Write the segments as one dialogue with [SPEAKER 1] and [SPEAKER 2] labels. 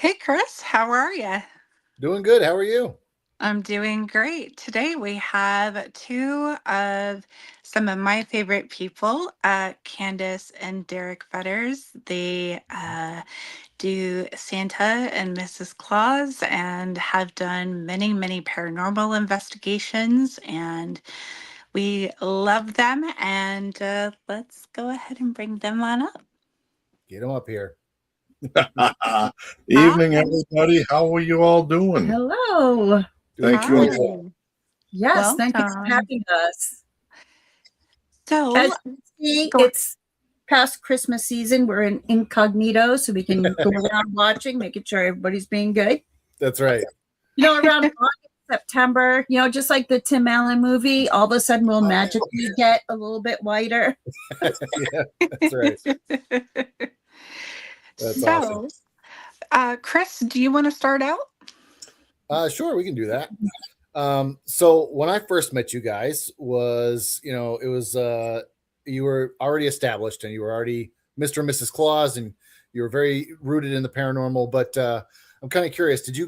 [SPEAKER 1] Hey Chris, how are you?
[SPEAKER 2] Doing good. How are you?
[SPEAKER 1] I'm doing great. Today we have two of some of my favorite people, Candace and Derick Fedders. They do Santa and Mrs. Claus and have done many, many paranormal investigations, and we love them. And let's go ahead and bring them on up.
[SPEAKER 2] Get them up here.
[SPEAKER 3] Evening,
[SPEAKER 1] Hi.
[SPEAKER 3] everybody. How are you all doing?
[SPEAKER 4] Hello.
[SPEAKER 2] Doing
[SPEAKER 3] Thank you.
[SPEAKER 1] Hi.
[SPEAKER 2] wonderful.
[SPEAKER 4] Yes, thank you for
[SPEAKER 1] Welcome.
[SPEAKER 4] having us.
[SPEAKER 1] So,
[SPEAKER 4] As you see,
[SPEAKER 1] go
[SPEAKER 4] it's past Christmas season. We're in incognito, so we can go around watching, making sure everybody's being good.
[SPEAKER 2] That's right.
[SPEAKER 4] Around August, September, just like the Tim Allen movie, all of a sudden we'll magically get a little bit whiter.
[SPEAKER 2] Yeah, that's right. That's awesome.
[SPEAKER 1] Chris, do you want to start out?
[SPEAKER 2] Sure, we can do that. So when I first met you guys it was you were already established and you were already Mr. and Mrs. Claus and you were very rooted in the paranormal. But I'm kind of curious, were you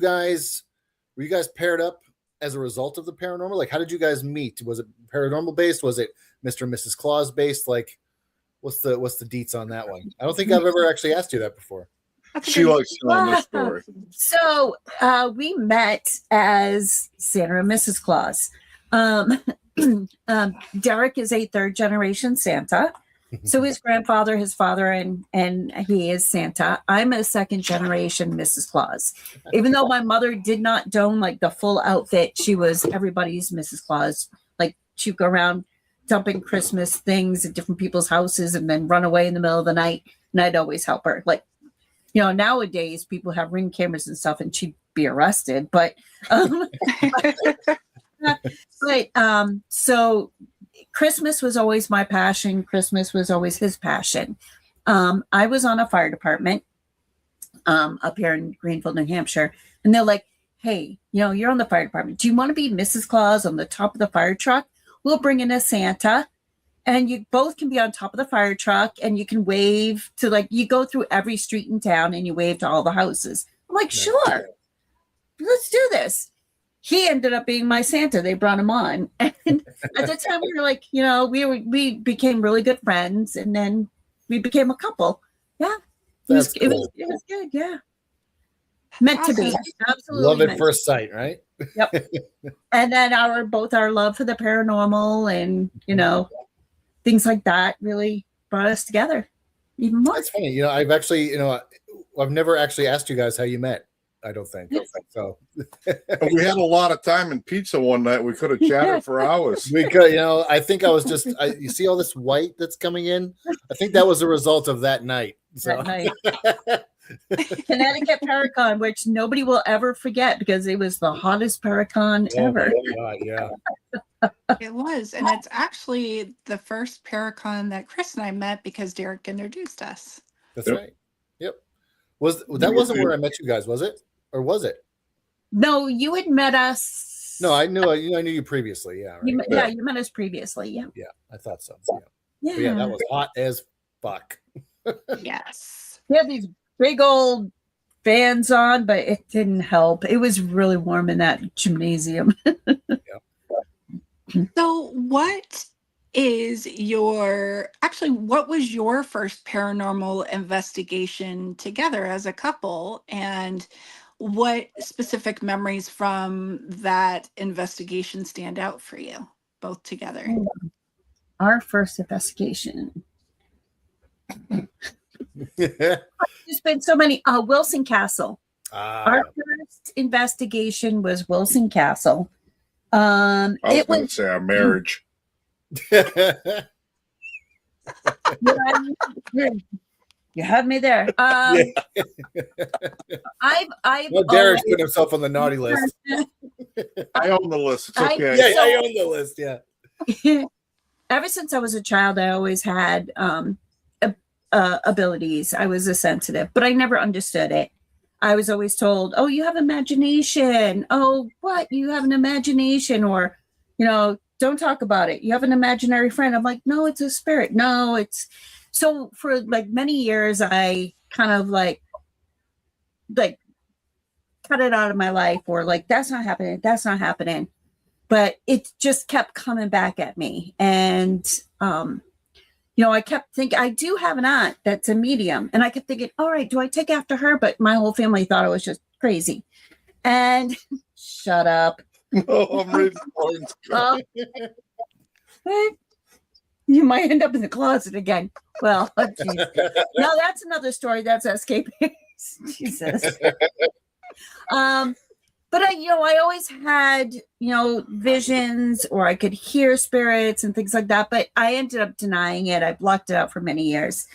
[SPEAKER 2] guys paired up as a result of the paranormal? Like, how did you guys meet? Was it paranormal based? Was it Mr. and Mrs. Claus based? Like, what's the deets on that one? I don't think I've ever actually asked you that before.
[SPEAKER 3] She likes to know the story.
[SPEAKER 4] So we met as Santa and Mrs. Claus. Derick is a third generation Santa. So his grandfather, his father, and he is Santa. I'm a second generation Mrs. Claus. Even though my mother did not don like the full outfit, she was everybody's Mrs. Claus. Like she'd go around dumping Christmas things at different people's houses and then run away in the middle of the night. And I'd always help her. Like, nowadays people have Ring cameras and stuff and she'd be arrested. So Christmas was always my passion. Christmas was always his passion. I was on a fire department up here in Greenfield, New Hampshire. And they're like, hey, you're on the fire department. Do you want to be Mrs. Claus on the top of the fire truck? We'll bring in a Santa. And you both can be on top of the fire truck and you can wave to you go through every street in town and you wave to all the houses. I'm like, sure, let's do this. He ended up being my Santa. They brought him on. And at the time we were like, we became really good friends and then we became a couple. Yeah. It was good. Yeah. Meant to be. Absolutely.
[SPEAKER 2] Love at first sight, right?
[SPEAKER 4] Yep. And then both our love for the paranormal and, things like that really brought us together even more.
[SPEAKER 2] That's funny. I've never actually asked you guys how you met. I don't think so.
[SPEAKER 3] We had a lot of time in pizza one night. We could have chatted for hours.
[SPEAKER 2] We could, I think I was just, you see all this white that's coming in? I think that was a result of that night. So.
[SPEAKER 4] That night. Connecticut Paracon, which nobody will ever forget because it was the hottest Paracon ever.
[SPEAKER 2] God, yeah.
[SPEAKER 1] It was, and it's actually the first Paracon that Chris and I met because Derick introduced us.
[SPEAKER 2] That's right. Yep. That wasn't where I met you guys, was it? Or was it?
[SPEAKER 4] No, you had met us.
[SPEAKER 2] No, I knew you previously. Yeah. Right.
[SPEAKER 4] You met us previously. Yeah.
[SPEAKER 2] Yeah, I thought so.
[SPEAKER 4] Yeah.
[SPEAKER 2] Yeah, that was hot as fuck.
[SPEAKER 1] Yes.
[SPEAKER 4] We had these big old fans on, but it didn't help. It was really warm in that gymnasium.
[SPEAKER 1] So what was your first paranormal investigation together as a couple, and what specific memories from that investigation stand out for you both together?
[SPEAKER 4] Our first investigation. There's been so many. Wilson Castle. Our first investigation was Wilson Castle.
[SPEAKER 3] I was going to say our marriage.
[SPEAKER 4] You had me there. I've
[SPEAKER 2] Derick's put himself on the naughty list.
[SPEAKER 3] I own the list. It's okay.
[SPEAKER 2] I own the list. Yeah.
[SPEAKER 4] Ever since I was a child, I always had abilities. I was a sensitive, but I never understood it. I was always told, "Oh, you have imagination. Oh, what? You have an imagination," or, don't talk about it. You have an imaginary friend. I'm like, no, it's a spirit. No, it's so for many years, I kind of cut it out of my life, or like, that's not happening, that's not happening. But it just kept coming back at me. And, I kept thinking, I do have an aunt that's a medium. And I kept thinking, all right, do I take after her? But my whole family thought I was just crazy. And shut up.
[SPEAKER 3] No, I'm reading points.
[SPEAKER 4] You might end up in the closet again. Well, geez. No, that's another story. That's escaping. Jesus. But I always had, visions, or I could hear spirits and things like that. But I ended up denying it. I blocked it out for many years.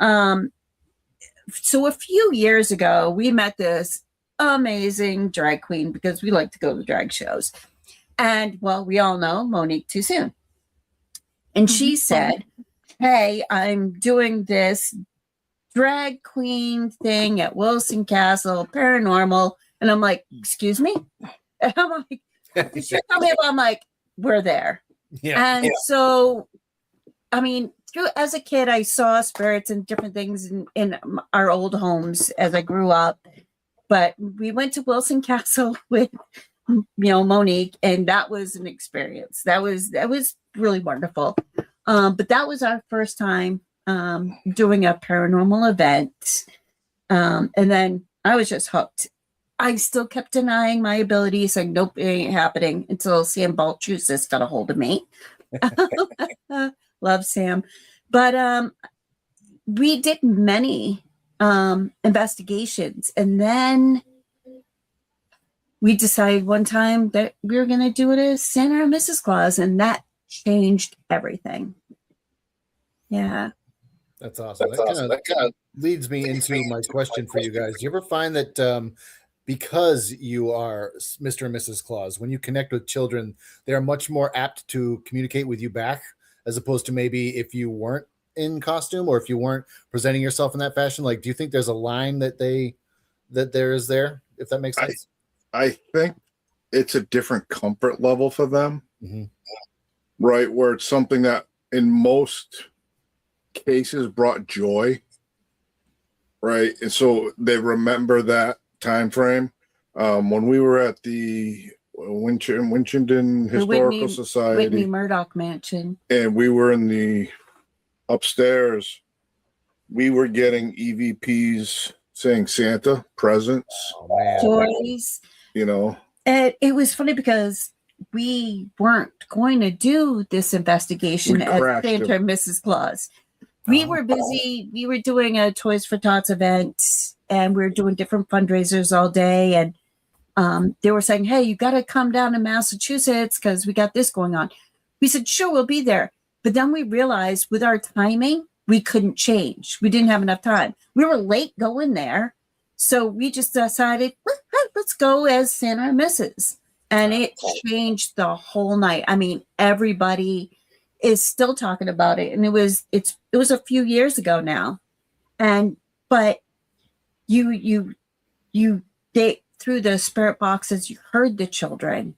[SPEAKER 4] So a few years ago, we met this amazing drag queen, because we like to go to drag shows. And, well, we all know Monique Too Soon. And she said, hey, I'm doing this drag queen thing at Wilson Castle, paranormal. And I'm like, excuse me? And I'm like, I'm like, we're there.
[SPEAKER 2] Yeah.
[SPEAKER 4] And so, I mean, as a kid, I saw spirits and different things in our old homes as I grew up. But we went to Wilson Castle with, Monique, and that was an experience. That was really wonderful. But that was our first time doing a paranormal event. And then I was just hooked. I still kept denying my abilities, saying, nope, it ain't happening, until Sam Balchusis got a hold of me. Love Sam. But we did many investigations. And then we decided one time that we were going to do it as Santa or Mrs. Claus. And that changed everything. Yeah.
[SPEAKER 2] That's awesome. That kind of leads me into my question for you guys. Do you ever find that because you are Mr. and Mrs. Claus, when you connect with children, they are much more apt to communicate with you back, as opposed to maybe if you weren't in costume, or if you weren't presenting yourself in that fashion? Like, do you think there's a line that there is there, if that makes sense?
[SPEAKER 3] I think it's a different comfort level for them, right? Where it's something that in most cases brought joy, right? And so they remember that time frame. When we were at the Winchendon Historical Society,
[SPEAKER 4] Whitney Murdoch Mansion,
[SPEAKER 3] and we were in the upstairs, we were getting EVPs saying Santa presents,
[SPEAKER 4] stories. And it was funny because we weren't going to do this investigation as Santa and Mrs. Claus. We were busy. We were doing a Toys for Tots event, and we were doing different fundraisers all day. And they were saying, hey, you got to come down to Massachusetts because we got this going on. We said, sure, we'll be there. But then we realized with our timing, we couldn't change. We didn't have enough time. We were late going there. So we just decided, let's go as Santa and Mrs. And it changed the whole night. I mean, everybody is still talking about it. And it was a few years ago now. But you through the spirit boxes, you heard the children,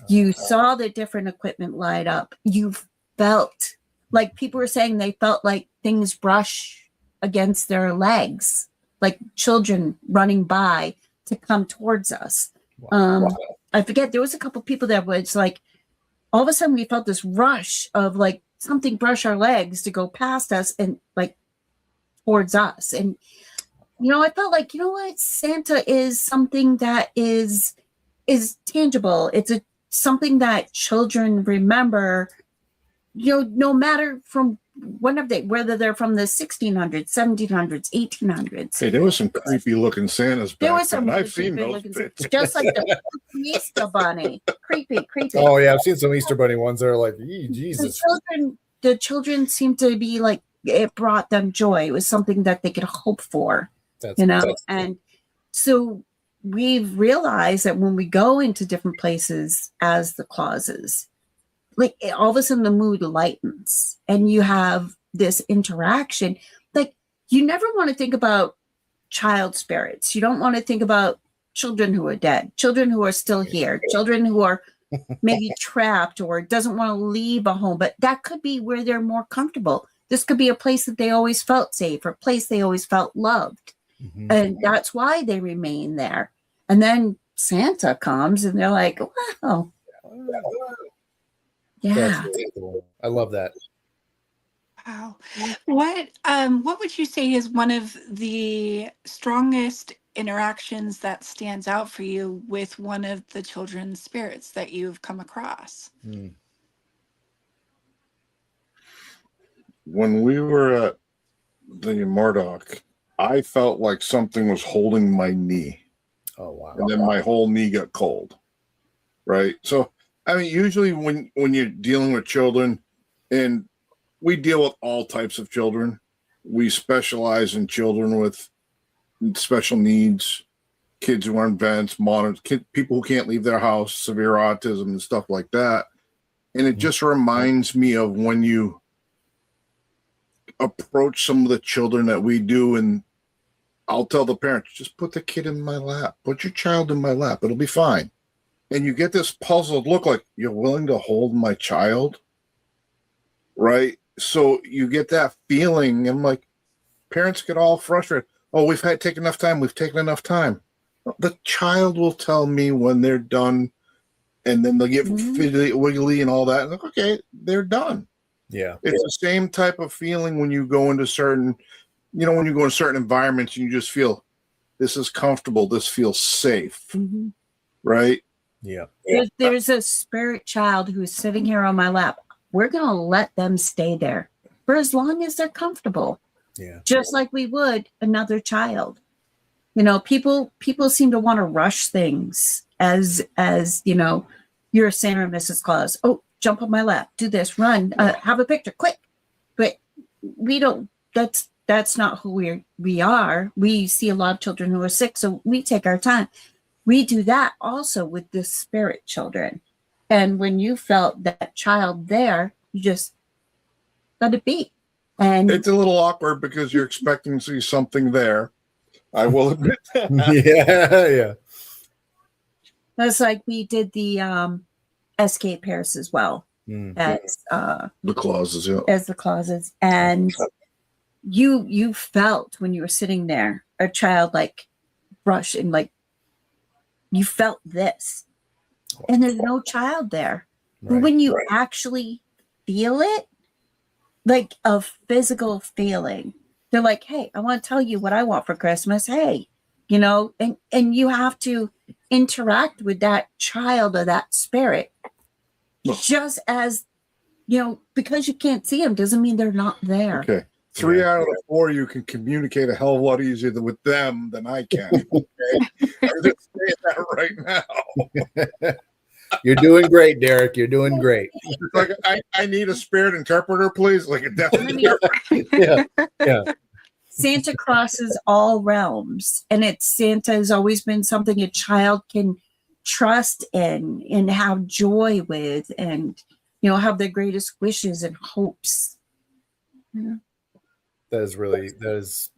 [SPEAKER 4] you saw the different equipment light up. You felt like people were saying they felt like things brush against their legs, like children running by to come towards us. I forget, there was a couple people that was like, all of a sudden we felt this rush of like something brush our legs to go past us and like towards us. And, I felt like, what? Santa is something that is tangible. It's something that children remember, no matter from whether they're from the 1600s, 1700s, 1800s.
[SPEAKER 3] Hey, there was some creepy looking Santas back
[SPEAKER 4] There was some
[SPEAKER 3] then. I've seen those pictures.
[SPEAKER 4] Just like the Easter Bunny. Creepy.
[SPEAKER 2] Oh yeah, I've seen some Easter Bunny ones that are like, Jesus.
[SPEAKER 4] The children seemed to be like, it brought them joy. It was something that they could hope for. And so we've realized that when we go into different places as the Clauses, like all of a sudden the mood lightens and you have this interaction. Like, you never want to think about child spirits. You don't want to think about children who are dead, children who are still here, children who are maybe trapped or doesn't want to leave a home, but that could be where they're more comfortable. This could be a place that they always felt safe, or a place they always felt loved. And that's why they remain there. And then Santa comes and they're like, wow. Yeah.
[SPEAKER 2] That's really cool. I love that.
[SPEAKER 1] Wow. What would you say is one of the strongest interactions that stands out for you with one of the children's spirits that you've come across?
[SPEAKER 3] When we were at the Murdoch, I felt like something was holding my knee.
[SPEAKER 2] Oh wow.
[SPEAKER 3] And then my whole knee got cold. Right. So I mean, usually when you're dealing with children, and we deal with all types of children, we specialize in children with special needs, kids who are on vents, monitors, people who can't leave their house, severe autism and stuff like that. And it just reminds me of when you approach some of the children that we do, and I'll tell the parents, just put the kid in my lap, put your child in my lap, it'll be fine. And you get this puzzled look like, you're willing to hold my child, right? So you get that feeling, and like, parents get all frustrated. Oh, we've taken enough time. We've taken enough time. The child will tell me when they're done, and then they'll get wiggly and all that. And like, okay, they're done.
[SPEAKER 2] Yeah.
[SPEAKER 3] It's the same type of feeling when you go into certain, when you go in certain environments, you just feel this is comfortable. This feels safe, right?
[SPEAKER 2] Yeah.
[SPEAKER 4] There's a spirit child who's sitting here on my lap. We're going to let them stay there for as long as they're comfortable.
[SPEAKER 2] Yeah.
[SPEAKER 4] Just like we would another child. People seem to want to rush things as you're Santa and Mrs. Claus. Oh, jump on my lap, do this, run, have a picture, quick. But we don't, that's not who we are. We see a lot of children who are sick, so we take our time. We do that also with the spirit children. And when you felt that child there, you just let it be. And
[SPEAKER 3] it's a little awkward because you're expecting to see something there. I will admit that.
[SPEAKER 2] Yeah.
[SPEAKER 4] That's like we did the escape pairs as well as
[SPEAKER 3] the clauses, yeah.
[SPEAKER 4] As the clauses. And you felt when you were sitting there, a child like brush and like you felt this. And there's no child there. Right, but when you actually feel it, like a physical feeling, they're like, hey, I want to tell you what I want for Christmas. Hey, and you have to interact with that child or that spirit. Just as, because you can't see them doesn't mean they're not there.
[SPEAKER 3] Okay. 3 out of 4, you can communicate a hell of a lot easier with them than I can. Okay. I'm just saying that right now.
[SPEAKER 2] You're doing great, Derick. You're doing great.
[SPEAKER 3] Like I need a spirit interpreter, please. Like a definitely.
[SPEAKER 2] Yeah.
[SPEAKER 4] Santa crosses all realms, and Santa has always been something a child can trust in and have joy with, and have their greatest wishes and hopes.
[SPEAKER 2] That is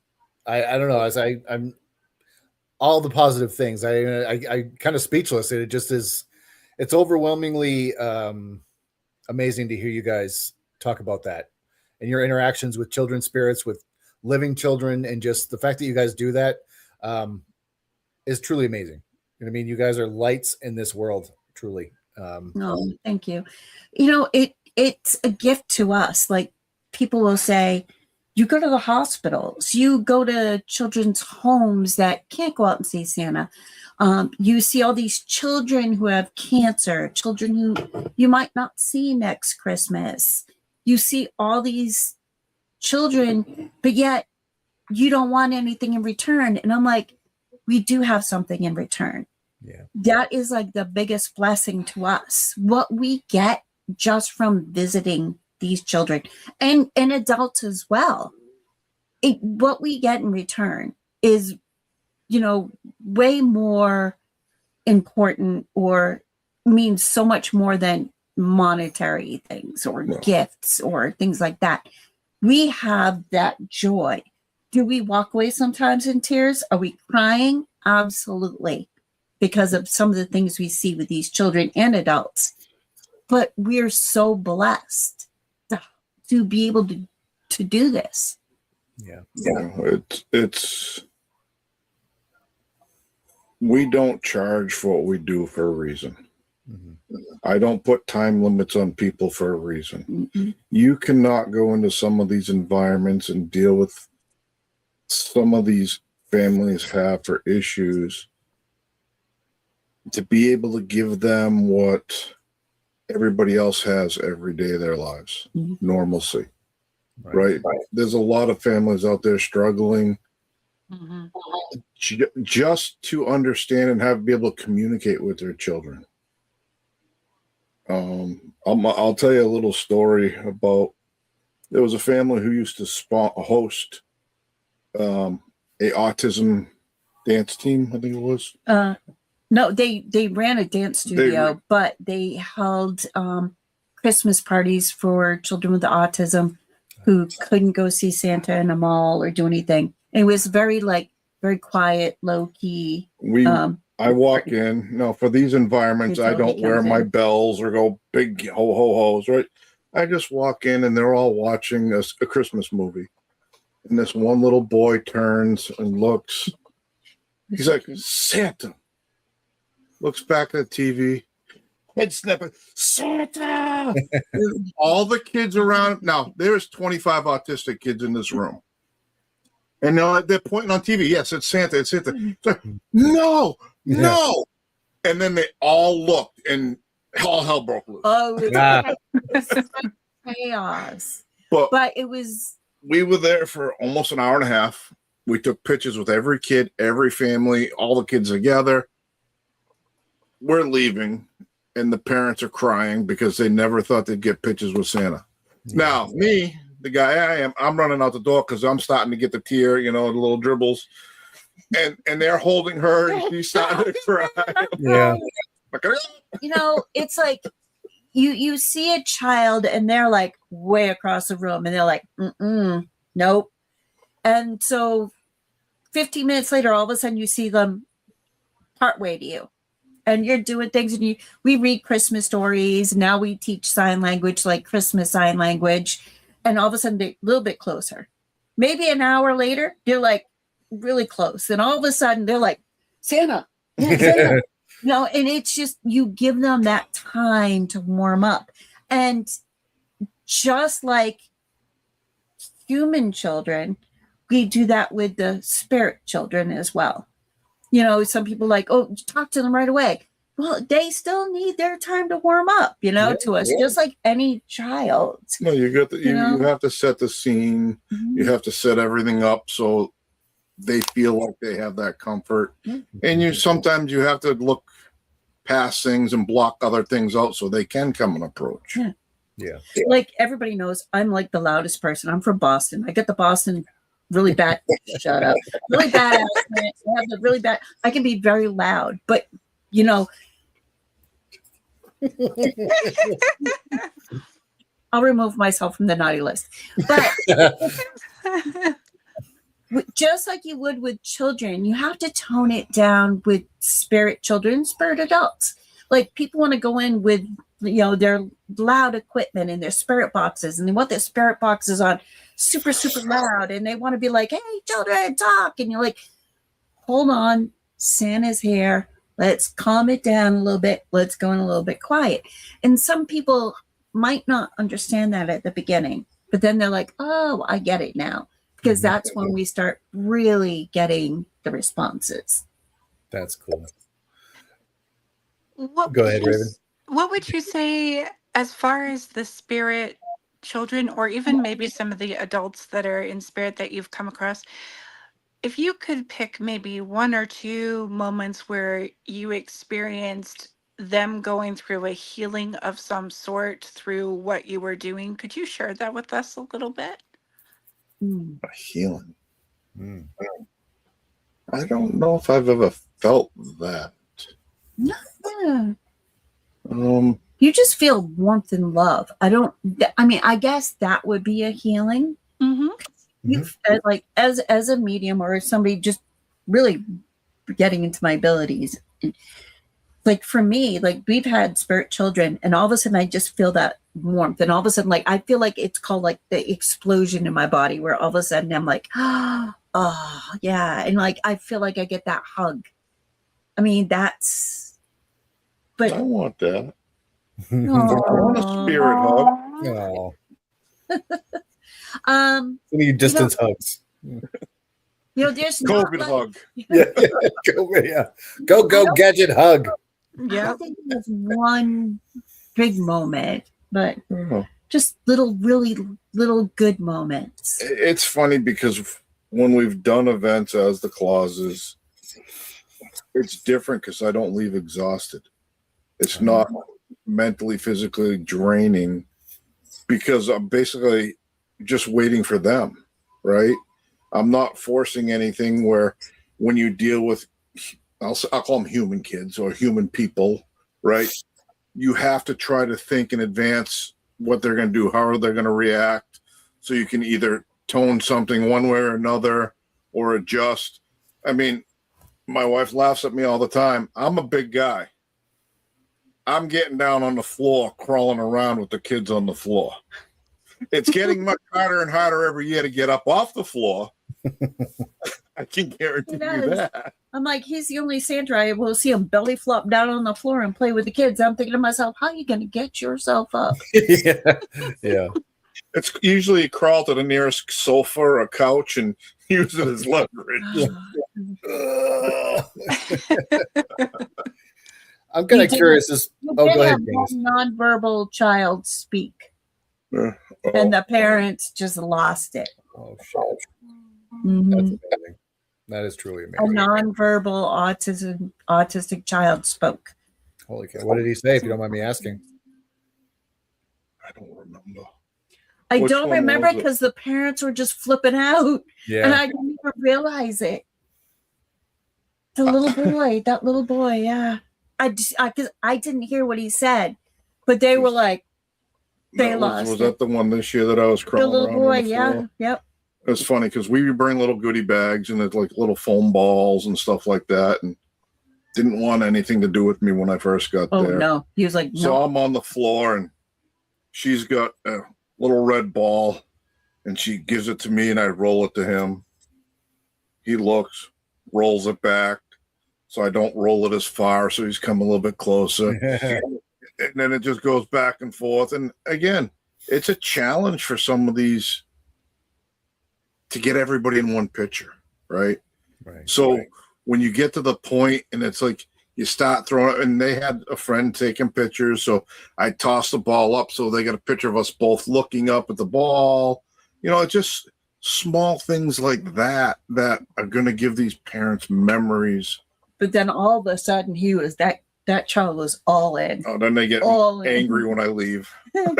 [SPEAKER 2] I don't know, as I'm all the positive things. I kind of speechless. It just is. It's overwhelmingly amazing to hear you guys talk about that and your interactions with children's spirits, with living children, and just the fact that you guys do that is truly amazing. I mean, you guys are lights in this world, truly.
[SPEAKER 4] Oh, thank you. It's a gift to us. Like, people will say, you go to the hospitals, you go to children's homes that can't go out and see Santa. You see all these children who have cancer, children who you might not see next Christmas. You see all these children, but yet you don't want anything in return. And I'm like, we do have something in return.
[SPEAKER 2] Yeah.
[SPEAKER 4] That is like the biggest blessing to us. What we get just from visiting these children and adults as well. What we get in return is, way more important, or means so much more than monetary things or gifts or things like that. We have that joy. Do we walk away sometimes in tears? Are we crying? Absolutely. Because of some of the things we see with these children and adults. But we're so blessed to be able to do this.
[SPEAKER 3] Yeah. It's we don't charge for what we do for a reason.
[SPEAKER 2] Mm-hmm.
[SPEAKER 3] I don't put time limits on people for a reason.
[SPEAKER 4] Mm-hmm.
[SPEAKER 3] You cannot go into some of these environments and deal with some of these families have for issues to be able to give them what everybody else has every day of their lives.
[SPEAKER 4] Mm-hmm.
[SPEAKER 3] Normalcy. Right. There's a lot of families out there struggling just to understand and be able to communicate with their children. I'll tell you a little story about, there was a family who used to host a autism dance team, I think it was.
[SPEAKER 4] No, they ran a dance studio, but they held Christmas parties for children with autism who couldn't go see Santa in a mall or do anything. It was very quiet, low key.
[SPEAKER 3] I walk in. No, for these environments, I don't wear my bells or go big ho ho ho's. Right? I just walk in and they're all watching a Christmas movie, and this one little boy turns and looks. He's like, Santa. Looks back at the TV. Head snapping, Santa! All the kids around. Now, there's 25 autistic kids in this room. And they're pointing on TV. Yes, it's Santa. It's Santa. It's like, no. And then they all looked and all hell broke loose.
[SPEAKER 4] Oh, it was chaos. But it was.
[SPEAKER 3] We were there for almost an hour and a half. We took pictures with every kid, every family, all the kids together. We're leaving. And the parents are crying because they never thought they'd get pictures with Santa. Yeah. Now, me, the guy I am, I'm running out the door because I'm starting to get the tear, the little dribbles. And they're holding her and she's starting to cry.
[SPEAKER 2] Yeah.
[SPEAKER 4] It's like you see a child and they're like way across the room and they're like, nope. And so 15 minutes later, all of a sudden you see them partway to you. And you're doing things, and we read Christmas stories. Now we teach sign language, like Christmas sign language. And all of a sudden, they're a little bit closer. Maybe an hour later, they're like really close. And all of a sudden, they're like, Santa. Yeah, Santa. And it's just, you give them that time to warm up. And just like human children, we do that with the spirit children as well. Some people talk to them right away. Well, they still need their time to warm up, to us, just like any child.
[SPEAKER 3] No, you have to set the scene. Mm-hmm. You have to set everything up so they feel like they have that comfort. Mm-hmm. And sometimes you have to look past things and block other things out so they can come and approach.
[SPEAKER 2] Yeah.
[SPEAKER 4] Like everybody knows, I'm like the loudest person. I'm from Boston. I get the Boston really bad. Shut up. Really bad accent. I have the really bad. I can be very loud, but I'll remove myself from the naughty list. But just like you would with children, you have to tone it down with spirit children, spirit adults. Like people want to go in with their loud equipment and their spirit boxes, and they want their spirit boxes on super, super loud, and they want to be like, hey, children, talk. And you're like, hold on, Santa's here. Let's calm it down a little bit. Let's go in a little bit quiet. And some people might not understand that at the beginning, but then they're like, oh, I get it now. Because that's when we start really getting the responses.
[SPEAKER 2] That's cool. Go ahead, Raven.
[SPEAKER 1] What would you say as far as the spirit children, or even maybe some of the adults that are in spirit that you've come across, if you could pick maybe one or two moments where you experienced them going through a healing of some sort through what you were doing, could you share that with us a little bit?
[SPEAKER 3] A healing. I don't know if I've ever felt that.
[SPEAKER 4] Yeah. You just feel warmth and love. I guess that would be a healing. Mm-hmm. You like as a medium or somebody just really getting into my abilities. Like for me, like we've had spirit children, and all of a sudden I just feel that warmth, and all of a sudden, like I feel like it's called like the explosion in my body, where all of a sudden I'm like, oh yeah, and like I feel like I get that hug. I mean, that's, but
[SPEAKER 3] I want that. I
[SPEAKER 4] Aw.
[SPEAKER 3] want a spirit hug.
[SPEAKER 2] Oh, we need distance hugs.
[SPEAKER 4] There's not
[SPEAKER 3] COVID
[SPEAKER 4] like,
[SPEAKER 3] hug.
[SPEAKER 2] Go gadget hug.
[SPEAKER 4] I
[SPEAKER 1] Yep.
[SPEAKER 4] don't think there's one big moment, but
[SPEAKER 3] Oh.
[SPEAKER 4] just really little good moments.
[SPEAKER 3] It's funny because when we've done events as the Clauses, it's different because I don't leave exhausted. It's not mentally, physically draining because I'm basically just waiting for them, right? I'm not forcing anything where when you deal with, I'll call them human kids or human people, right? You have to try to think in advance what they're going to do, how they're going to react, so you can either tone something one way or another or adjust. I mean, my wife laughs at me all the time. I'm a big guy. I'm getting down on the floor, crawling around with the kids on the floor. It's getting much harder and harder every year to get up off the floor. I can guarantee you that.
[SPEAKER 4] I'm like, he's the only Santa I will see him belly flop down on the floor and play with the kids. I'm thinking to myself, how are you going to get yourself up?
[SPEAKER 2] Yeah.
[SPEAKER 3] It's usually crawl to the nearest sofa or a couch and use it as leverage.
[SPEAKER 2] I'm kind of curious. Go ahead, Candace.
[SPEAKER 4] Nonverbal child speak, and the parents just lost it.
[SPEAKER 2] Oh shit!
[SPEAKER 4] Mhm.
[SPEAKER 2] That's amazing. That is truly
[SPEAKER 4] A
[SPEAKER 2] amazing.
[SPEAKER 4] nonverbal autistic child spoke.
[SPEAKER 2] Holy cow! What did he say? If you don't mind me asking.
[SPEAKER 3] I don't remember.
[SPEAKER 4] I
[SPEAKER 3] Which
[SPEAKER 4] don't
[SPEAKER 3] one
[SPEAKER 4] remember
[SPEAKER 3] was it?
[SPEAKER 4] because the parents were just flipping out,
[SPEAKER 2] Yeah.
[SPEAKER 4] and I didn't even realize it. The little boy, yeah. Because I didn't hear what he said, but they were like, they lost
[SPEAKER 3] Was
[SPEAKER 4] it.
[SPEAKER 3] that the one this year that I was
[SPEAKER 4] The
[SPEAKER 3] crawling
[SPEAKER 4] little
[SPEAKER 3] around
[SPEAKER 4] boy,
[SPEAKER 3] on the
[SPEAKER 4] yeah,
[SPEAKER 3] floor?
[SPEAKER 4] yep.
[SPEAKER 3] It's funny because we would bring little goodie bags and it's like little foam balls and stuff like that, and didn't want anything to do with me when I first got
[SPEAKER 4] Oh
[SPEAKER 3] there.
[SPEAKER 4] no, he was like,
[SPEAKER 3] So
[SPEAKER 4] no.
[SPEAKER 3] I'm on the floor and she's got a little red ball and she gives it to me and I roll it to him. He looks, rolls it back. So I don't roll it as far. So he's come a little bit closer. And then it just goes back and forth. And again, it's a challenge for some of these to get everybody in one picture, right?
[SPEAKER 2] Right.
[SPEAKER 3] So when you get to the point and it's like you start throwing it, and they had a friend taking pictures, so I tossed the ball up so they got a picture of us both looking up at the ball. It's just small things like that are going to give these parents memories.
[SPEAKER 4] But then all of a sudden, he was that child was all in.
[SPEAKER 3] Oh, then they get
[SPEAKER 4] All in.
[SPEAKER 3] angry when I leave.
[SPEAKER 4] But,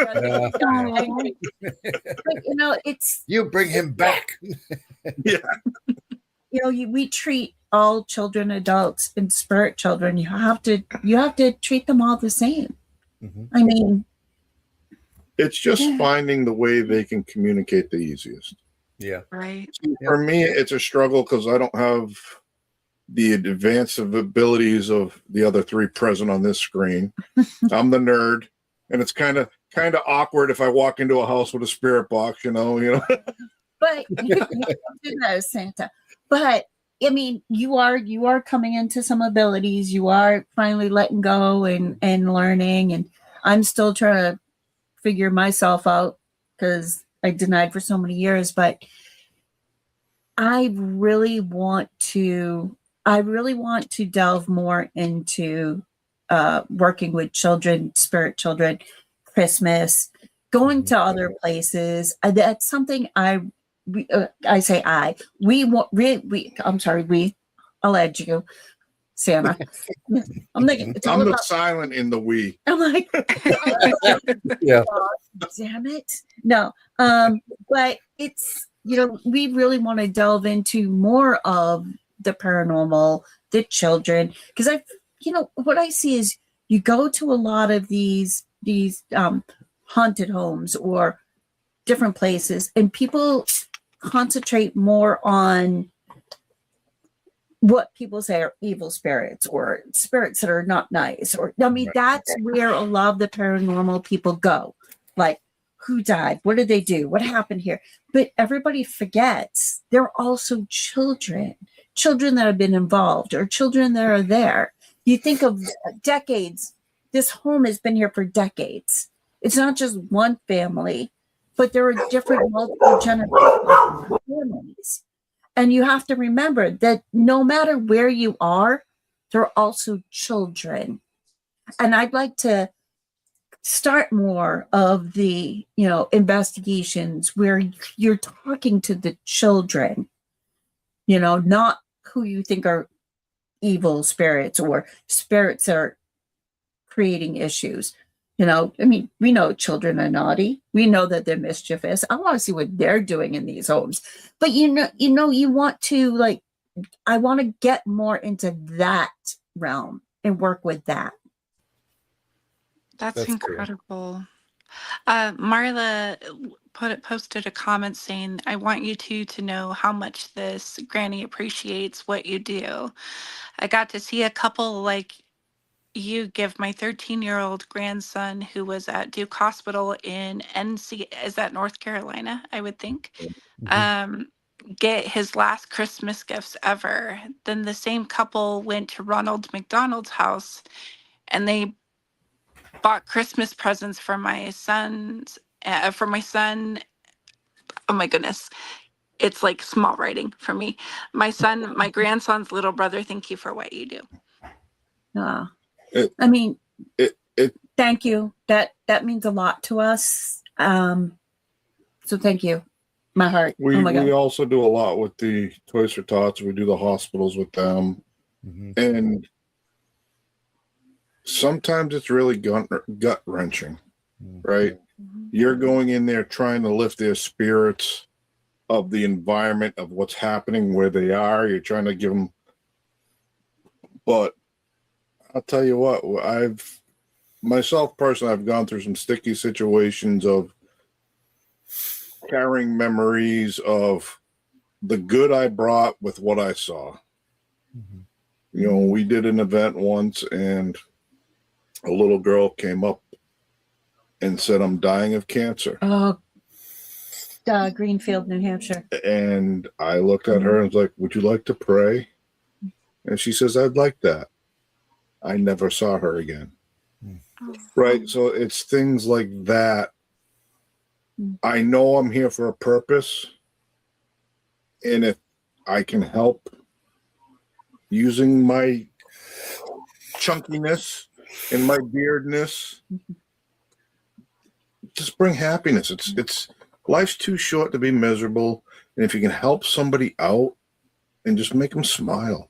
[SPEAKER 4] it's
[SPEAKER 2] You bring him back.
[SPEAKER 3] Yeah.
[SPEAKER 4] we treat all children, adults, and spirit children. You have to treat them all the same.
[SPEAKER 2] Mhm.
[SPEAKER 4] I mean,
[SPEAKER 3] It's just finding the way they can communicate the easiest.
[SPEAKER 2] Yeah.
[SPEAKER 1] Right.
[SPEAKER 3] For me, it's a struggle because I don't have the advanced abilities of the other three present on this screen. I'm the nerd, and it's kind of awkward if I walk into a house with a spirit box,
[SPEAKER 4] but you don't do that, Santa. But I mean, you are coming into some abilities. You are finally letting go and learning, and I'm still trying to figure myself out because I denied for so many years. But I really want to delve more into working with children, spirit children, Christmas, going to other places. That's something I'll add you, Santa. I'm thinking,
[SPEAKER 3] I'm the silent in the we.
[SPEAKER 4] I'm like,
[SPEAKER 2] Yeah.
[SPEAKER 4] damn it. No. But it's, we really want to delve into more of the paranormal, the children, because what I see is you go to a lot of these haunted homes or different places, and people concentrate more on what people say are evil spirits or spirits that are not nice. Or that's where a lot of the paranormal people go. Like, who died? What did they do? What happened here? But everybody forgets they're also children. children that have been involved or children that are there. You think of decades. This home has been here for decades. It's not just one family, but there are different multiple generational families. And you have to remember that no matter where you are, there are also children. And I'd like to start more of the, investigations where you're talking to the children, not who you think are evil spirits or spirits that are creating issues. We know children are naughty. We know that they're mischievous. I want to see what they're doing in these homes. But you want to I want to get more into that realm and work with that.
[SPEAKER 1] That's incredible. Marla posted a comment saying, "I want you two to know how much this granny appreciates what you do. I got to see a couple like you give my 13-year-old grandson who was at Duke Hospital in NC, is that North Carolina, I would think, get his last Christmas gifts ever. Then the same couple went to Ronald McDonald's house and they bought Christmas presents for my son. Oh my goodness. It's like small writing for me. My grandson's little brother, thank you for what you do."
[SPEAKER 4] Thank you. That means a lot to us. So thank you. My heart.
[SPEAKER 3] We also do a lot with the Toys for Tots. We do the hospitals with them. And sometimes it's really gut wrenching, right? You're going in there trying to lift their spirits of the environment of what's happening where they are. You're trying to give them, but I'll tell you what, myself personally, I've gone through some sticky situations of carrying memories of the good I brought with what I saw. We did an event once and a little girl came up and said, "I'm dying of cancer."
[SPEAKER 4] Greenfield, New Hampshire.
[SPEAKER 3] And I looked at her and was like, "Would you like to pray?" And she says, "I'd like that." I never saw her again. Right. So it's things like that. I know I'm here for a purpose. And if I can help using my chunkiness and my beardness, just bring happiness. It's life's too short to be miserable. And if you can help somebody out and just make them smile.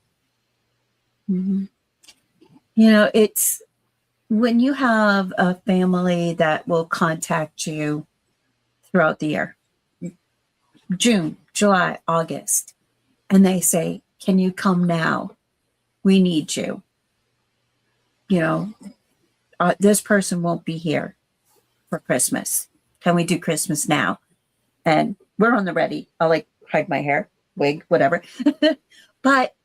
[SPEAKER 4] It's when you have a family that will contact you throughout the year, June, July, August, and they say, "Can you come now? We need you. This person won't be here for Christmas. Can we do Christmas now?" And we're on the ready. I'll hide my hair, wig, whatever. But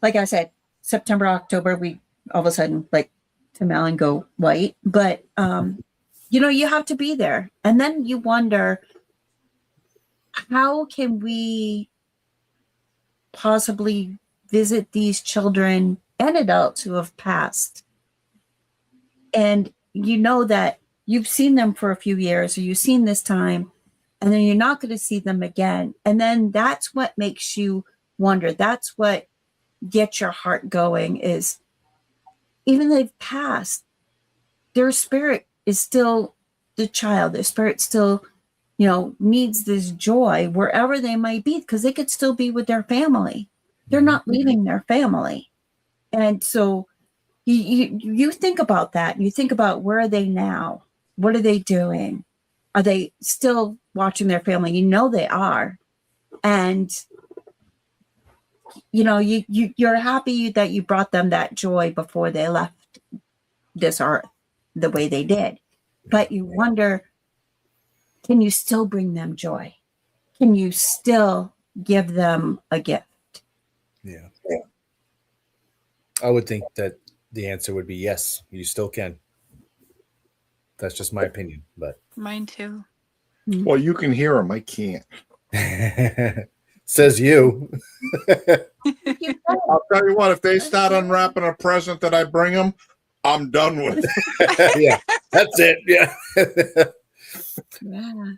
[SPEAKER 4] like I said, September, October, we all of a sudden Tamel and go white. But you have to be there. And then you wonder, how can we possibly visit these children and adults who have passed? And that you've seen them for a few years, or you've seen this time, and then you're not going to see them again. And then that's what makes you wonder. That's what gets your heart going, is even though they've passed, their spirit is still the child. Their spirit still, needs this joy wherever they might be, because they could still be with their family. They're not leaving their family. And so you think about that. You think about, where are they now? What are they doing? Are they still watching their family? They are. And you're happy that you brought them that joy before they left this earth the way they did. But you wonder, can you still bring them joy? Can you still give them a gift?
[SPEAKER 2] Yeah. I would think that the answer would be yes, you still can. That's just my opinion, but
[SPEAKER 1] Mine too.
[SPEAKER 3] Well, you can hear them. I can't.
[SPEAKER 2] Says you.
[SPEAKER 3] I'll tell you what, if they start unwrapping a present that I bring them, I'm done with it.
[SPEAKER 2] Yeah, that's it. Yeah.
[SPEAKER 4] Yeah.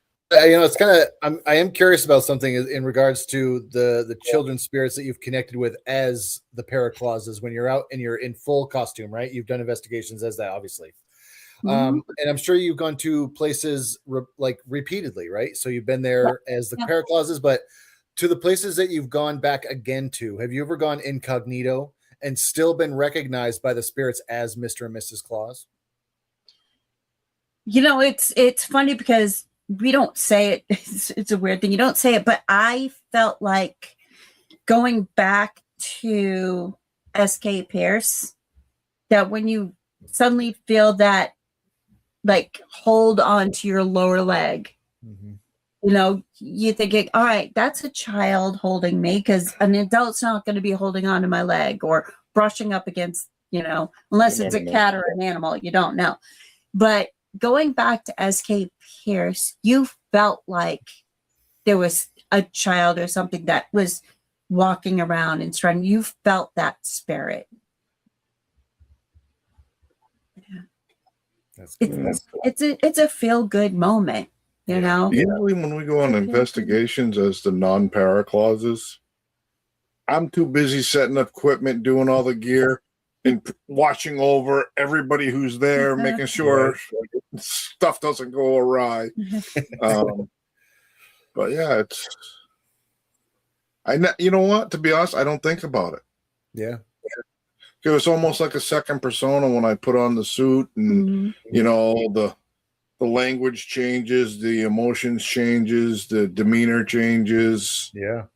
[SPEAKER 2] It's kind of, I am curious about something in regards to the children's spirits that you've connected with as the ParaClauses when you're out and you're in full costume, right? You've done investigations as that, obviously. And I'm sure you've gone to places like repeatedly, right? So you've been there as the ParaClauses, but to the places that you've gone back again to, have you ever gone incognito and still been recognized by the spirits as Mr. and Mrs. Claus?
[SPEAKER 4] It's funny because we don't say it. It's a weird thing. You don't say it, but I felt like going back to SK Pierce, that when you suddenly feel that like hold on to your lower leg, you think, all right, that's a child holding me, because an adult's not going to be holding on to my leg or brushing up against, unless it's a cat or an animal, you don't know. But going back to SK Pierce, you felt like there was a child or something that was walking around and strutting. You felt that spirit. Yeah. It's a feel good moment,
[SPEAKER 3] Usually when we go on investigations as the non-ParaClauses, I'm too busy setting up equipment, doing all the gear, and watching over everybody who's there, making sure stuff doesn't go awry. But yeah, you know what? To be honest, I don't think about it.
[SPEAKER 2] Yeah.
[SPEAKER 3] It was almost like a second persona when I put on the suit, and the language changes, the emotions changes, the demeanor changes.
[SPEAKER 2] Yeah.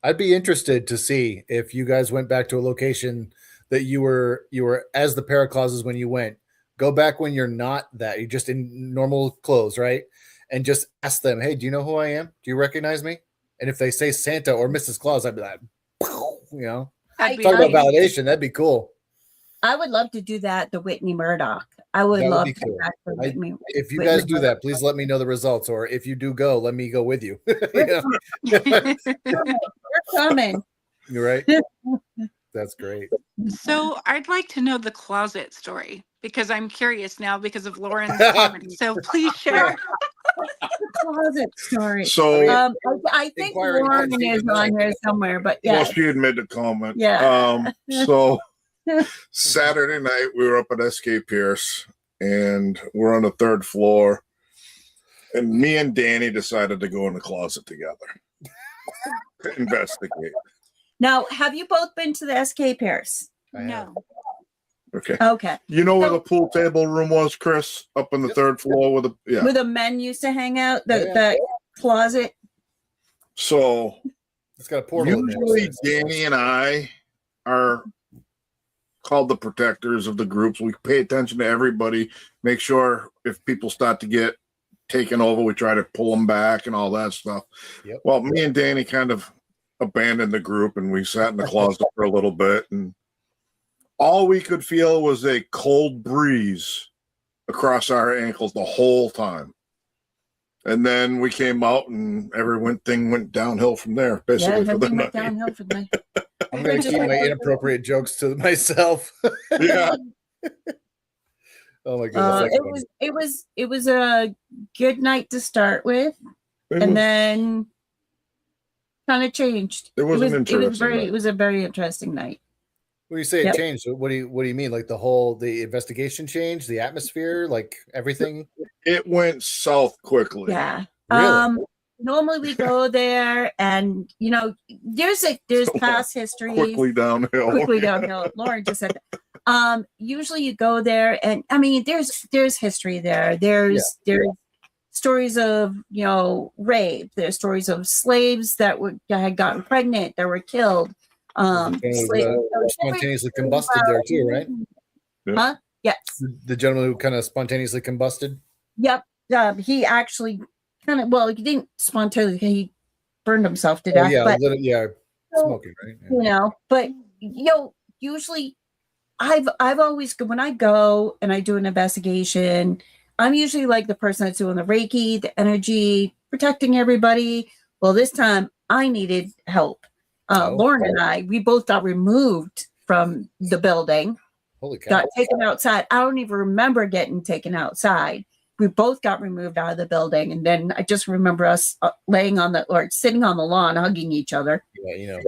[SPEAKER 2] I'd be interested to see if you guys went back to a location that you were as the ParaClauses when you went. Go back when you're not that. You're just in normal clothes, right? And just ask them, hey, do you know who I am? Do you recognize me? And if they say Santa or Mrs. Claus, I'd be like, talk about validation. That'd be cool.
[SPEAKER 4] I would love to do that. The Whitney Murdoch. I would love to
[SPEAKER 2] cool.
[SPEAKER 4] back to Whitney.
[SPEAKER 2] If you guys do that, please let me know the results. Or if you do go, let me go with you.
[SPEAKER 4] We're coming.
[SPEAKER 2] You're right. That's great.
[SPEAKER 1] So I'd like to know the closet story, because I'm curious now because of Lauren's comment. So please share.
[SPEAKER 4] The closet story.
[SPEAKER 3] So
[SPEAKER 4] I think Lauren is on here somewhere, but yeah.
[SPEAKER 3] Well, she had made the comment.
[SPEAKER 4] Yeah.
[SPEAKER 3] So Saturday night we were up at SK Pierce and we're on the third floor, and me and Danny decided to go in the closet together to investigate.
[SPEAKER 4] Now, have you both been to the SK Pierce?
[SPEAKER 1] No.
[SPEAKER 4] Okay.
[SPEAKER 3] You know where the pool table room was, Chris? Up on the third floor where
[SPEAKER 4] the men used to hang out, the closet.
[SPEAKER 3] So
[SPEAKER 2] it's got a portal.
[SPEAKER 3] Usually Danny and I are called the protectors of the groups. We pay attention to everybody, make sure if people start to get taken over, we try to pull them back and all that stuff.
[SPEAKER 2] Yep.
[SPEAKER 3] Well, me and Danny kind of abandoned the group and we sat in the closet for a little bit, and all we could feel was a cold breeze across our ankles the whole time. And then we came out and everything went downhill from there, basically.
[SPEAKER 4] Yeah, everything went downhill from there.
[SPEAKER 2] I'm going to keep my inappropriate jokes to myself.
[SPEAKER 3] Yeah.
[SPEAKER 2] Oh my goodness.
[SPEAKER 4] It was a good night to start with, and then kind of changed. It was a very interesting night.
[SPEAKER 2] When you say it changed, what do you mean? Like the investigation changed, the atmosphere, like everything?
[SPEAKER 3] It went south quickly.
[SPEAKER 4] Yeah.
[SPEAKER 2] Really?
[SPEAKER 4] Normally we go there and there's past history.
[SPEAKER 3] Quickly downhill.
[SPEAKER 4] Lauren just said that. Usually you go there and I mean there's history there. There's stories of rape. There's stories of slaves that had gotten pregnant, that were killed.
[SPEAKER 2] Spontaneously combusted there too, right?
[SPEAKER 4] Huh? Yes.
[SPEAKER 2] The gentleman who kind of spontaneously combusted.
[SPEAKER 4] Yep. He actually he didn't spontaneously. He burned himself to death.
[SPEAKER 2] Smoking, right? Yeah.
[SPEAKER 4] But usually, I've always, when I go and I do an investigation, I'm usually like the person that's doing the Reiki, the energy, protecting everybody. Well, this time I needed help.
[SPEAKER 2] Oh.
[SPEAKER 4] Lauren and I, we both got removed from the building,
[SPEAKER 2] Holy cow.
[SPEAKER 4] got taken outside. I don't even remember getting taken outside. We both got removed out of the building. And then I just remember us laying on the, or sitting on the lawn, hugging each other.
[SPEAKER 2] Yeah, you know.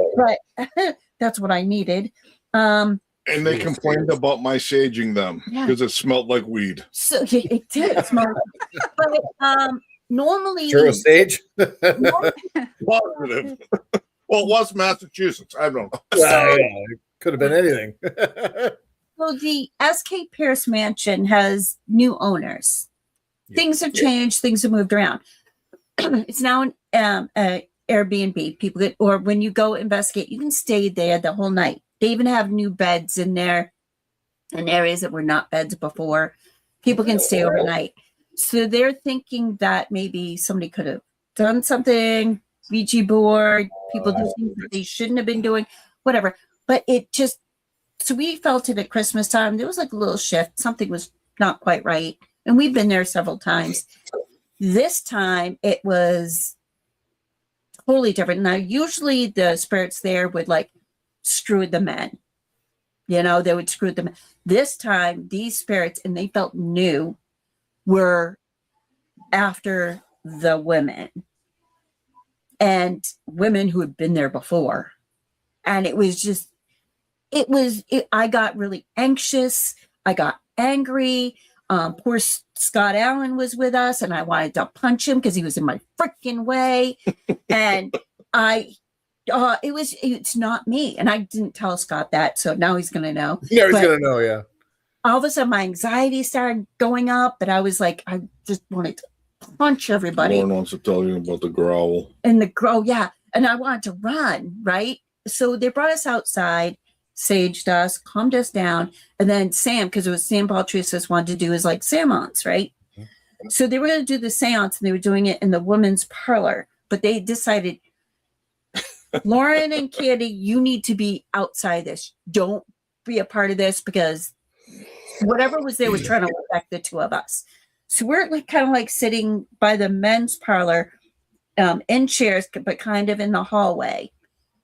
[SPEAKER 4] But that's what I needed.
[SPEAKER 3] And they complained about my saging them because it smelled like weed.
[SPEAKER 4] So it did smell. But normally,
[SPEAKER 2] Sure, sage.
[SPEAKER 3] Positive. Well, it was Massachusetts. I don't know.
[SPEAKER 2] It could have been anything.
[SPEAKER 4] well, the SK Pierce Mansion has new owners.
[SPEAKER 2] Yeah.
[SPEAKER 4] Things have changed. Things have moved around. It's now an Airbnb. People get, or when you go investigate, you can stay there the whole night. They even have new beds in there in areas that were not beds before. People can stay overnight. So they're thinking that maybe somebody could have done something, Ouija board, people do things that they shouldn't have been doing, whatever. But it just, so we felt it at Christmas time. There was like a little shift. Something was not quite right. And we've been there several times. This time it was totally different. Now, usually the spirits there would like screw the men. You know, they would screw them. This time, these spirits, and they felt new, were after the women. And women who had been there before. And it was just, I got really anxious. I got angry. Poor Scott Allen was with us, and I wanted to punch him because he was in my freaking way. And it's not me. And I didn't tell Scott that, so now he's going to know.
[SPEAKER 2] Yeah, he's going to know, yeah.
[SPEAKER 4] All of a sudden, my anxiety started going up, and I was like, I just wanted to punch everybody.
[SPEAKER 3] Lauren wants to tell you about the growl.
[SPEAKER 4] And the growl, yeah. And I wanted to run, right? So they brought us outside, saged us, calmed us down. And then Sam, because it was Sam Baltrusis, wanted to do his like seance, right? Mm-hmm. So they were going to do the seance, and they were doing it in the women's parlor. But they decided, Lauren and Candy, you need to be outside this. Don't be a part of this, because whatever was there was trying to affect the two of us. So we're like kind of like sitting by the men's parlor in chairs, but kind of in the hallway.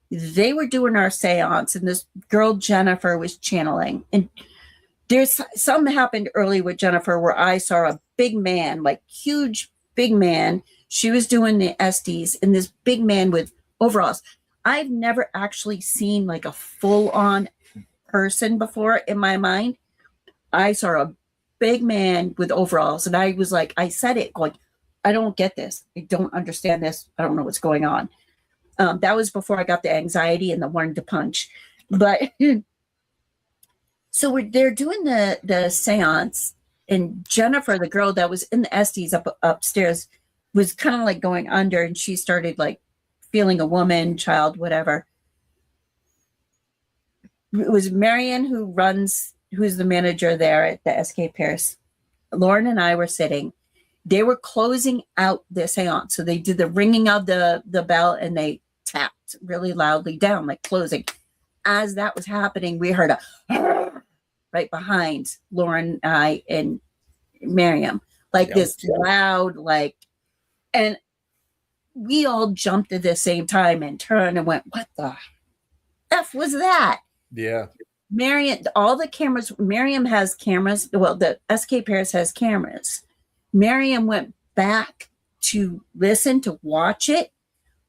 [SPEAKER 4] They were doing our seance, and this girl, Jennifer, was channeling. And there's something happened early with Jennifer where I saw a big man, like huge big man. She was doing the SDs, and this big man with overalls. I've never actually seen like a full-on person before in my mind. I saw a big man with overalls, and I was like, I said it going, I don't get this. I don't understand this. I don't know what's going on. That was before I got the anxiety and the wanting to punch. But so they're doing the seance, and Jennifer, the girl that was in the Estes upstairs, was kind of like going under, and she started like feeling a woman, child, whatever. It was Marion who's the manager there at the SK Pierce. Lauren and I were sitting. They were closing out the seance. So they did the ringing of the bell, and they tapped really loudly down, like closing. As that was happening, we heard a right behind Lauren, I, and Miriam, like this loud, like, and we all jumped at the same time and turned and went, what the F was that?
[SPEAKER 2] Yeah.
[SPEAKER 4] Miriam, all the cameras, Miriam has cameras. Well, the SK Paris has cameras. Miriam went back to listen, to watch it.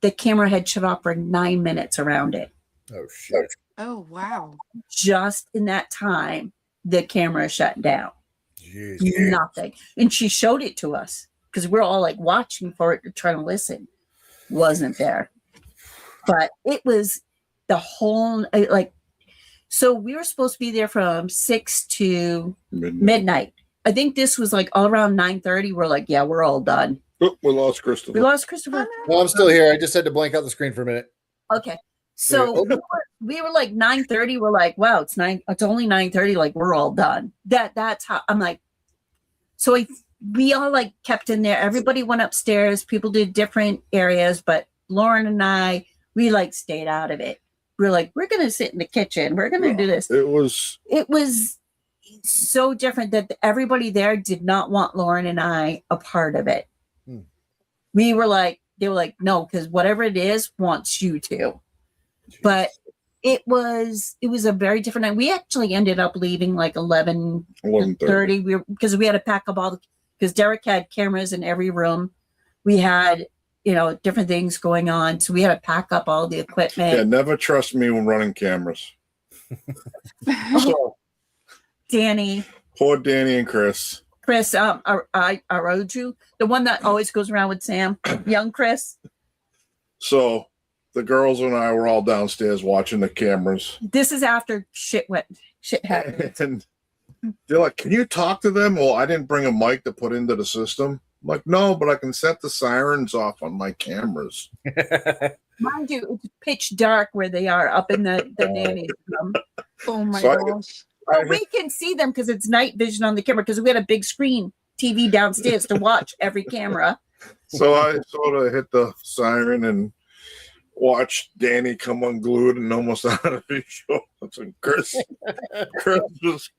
[SPEAKER 4] The camera had shut off for 9 minutes around it.
[SPEAKER 2] Oh, shit.
[SPEAKER 1] Oh, wow.
[SPEAKER 4] Just in that time, the camera shut down.
[SPEAKER 2] Jeez.
[SPEAKER 4] Nothing. And she showed it to us because we're all like watching for it, trying to listen. Wasn't there. But it was the whole, like, so we were supposed to be there from 6 to midnight. I think this was like all around 9:30. We're like, yeah, we're all done.
[SPEAKER 3] Oh, we lost Christopher.
[SPEAKER 2] No, I'm still here. I just had to blank out the screen for a minute.
[SPEAKER 4] Okay. So we were like 9:30. We're like, wow, it's only 9:30. Like, we're all done. That's how I'm like. So we all like kept in there. Everybody went upstairs. People did different areas, but Lauren and I, we like stayed out of it. We're like, we're going to sit in the kitchen. We're going to do this. It was so different that everybody there did not want Lauren and I a part of it. We were like, they were like, no, because whatever it is wants you to. But it was a very different night. We actually ended up leaving like 11:30. Because we had to pack up because Derick had cameras in every room. We had, different things going on. So we had to pack up all the equipment.
[SPEAKER 3] Yeah, never trust me when running cameras. So,
[SPEAKER 4] Danny.
[SPEAKER 3] Poor Danny and Chris.
[SPEAKER 4] Chris, Aroju, the one that always goes around with Sam, young Chris.
[SPEAKER 3] So the girls and I were all downstairs watching the cameras.
[SPEAKER 4] This is after shit happened.
[SPEAKER 3] And they're like, can you talk to them? Well, I didn't bring a mic to put into the system. I'm like, no, but I can set the sirens off on my cameras.
[SPEAKER 4] Mind you, it's pitch dark where they are up in the nanny's room.
[SPEAKER 1] Oh my gosh.
[SPEAKER 4] But we can see them because it's night vision on the camera because we had a big screen TV downstairs to watch every camera.
[SPEAKER 3] So I sort of hit the siren and watched Danny come unglued and almost out of his show. And Chris
[SPEAKER 4] was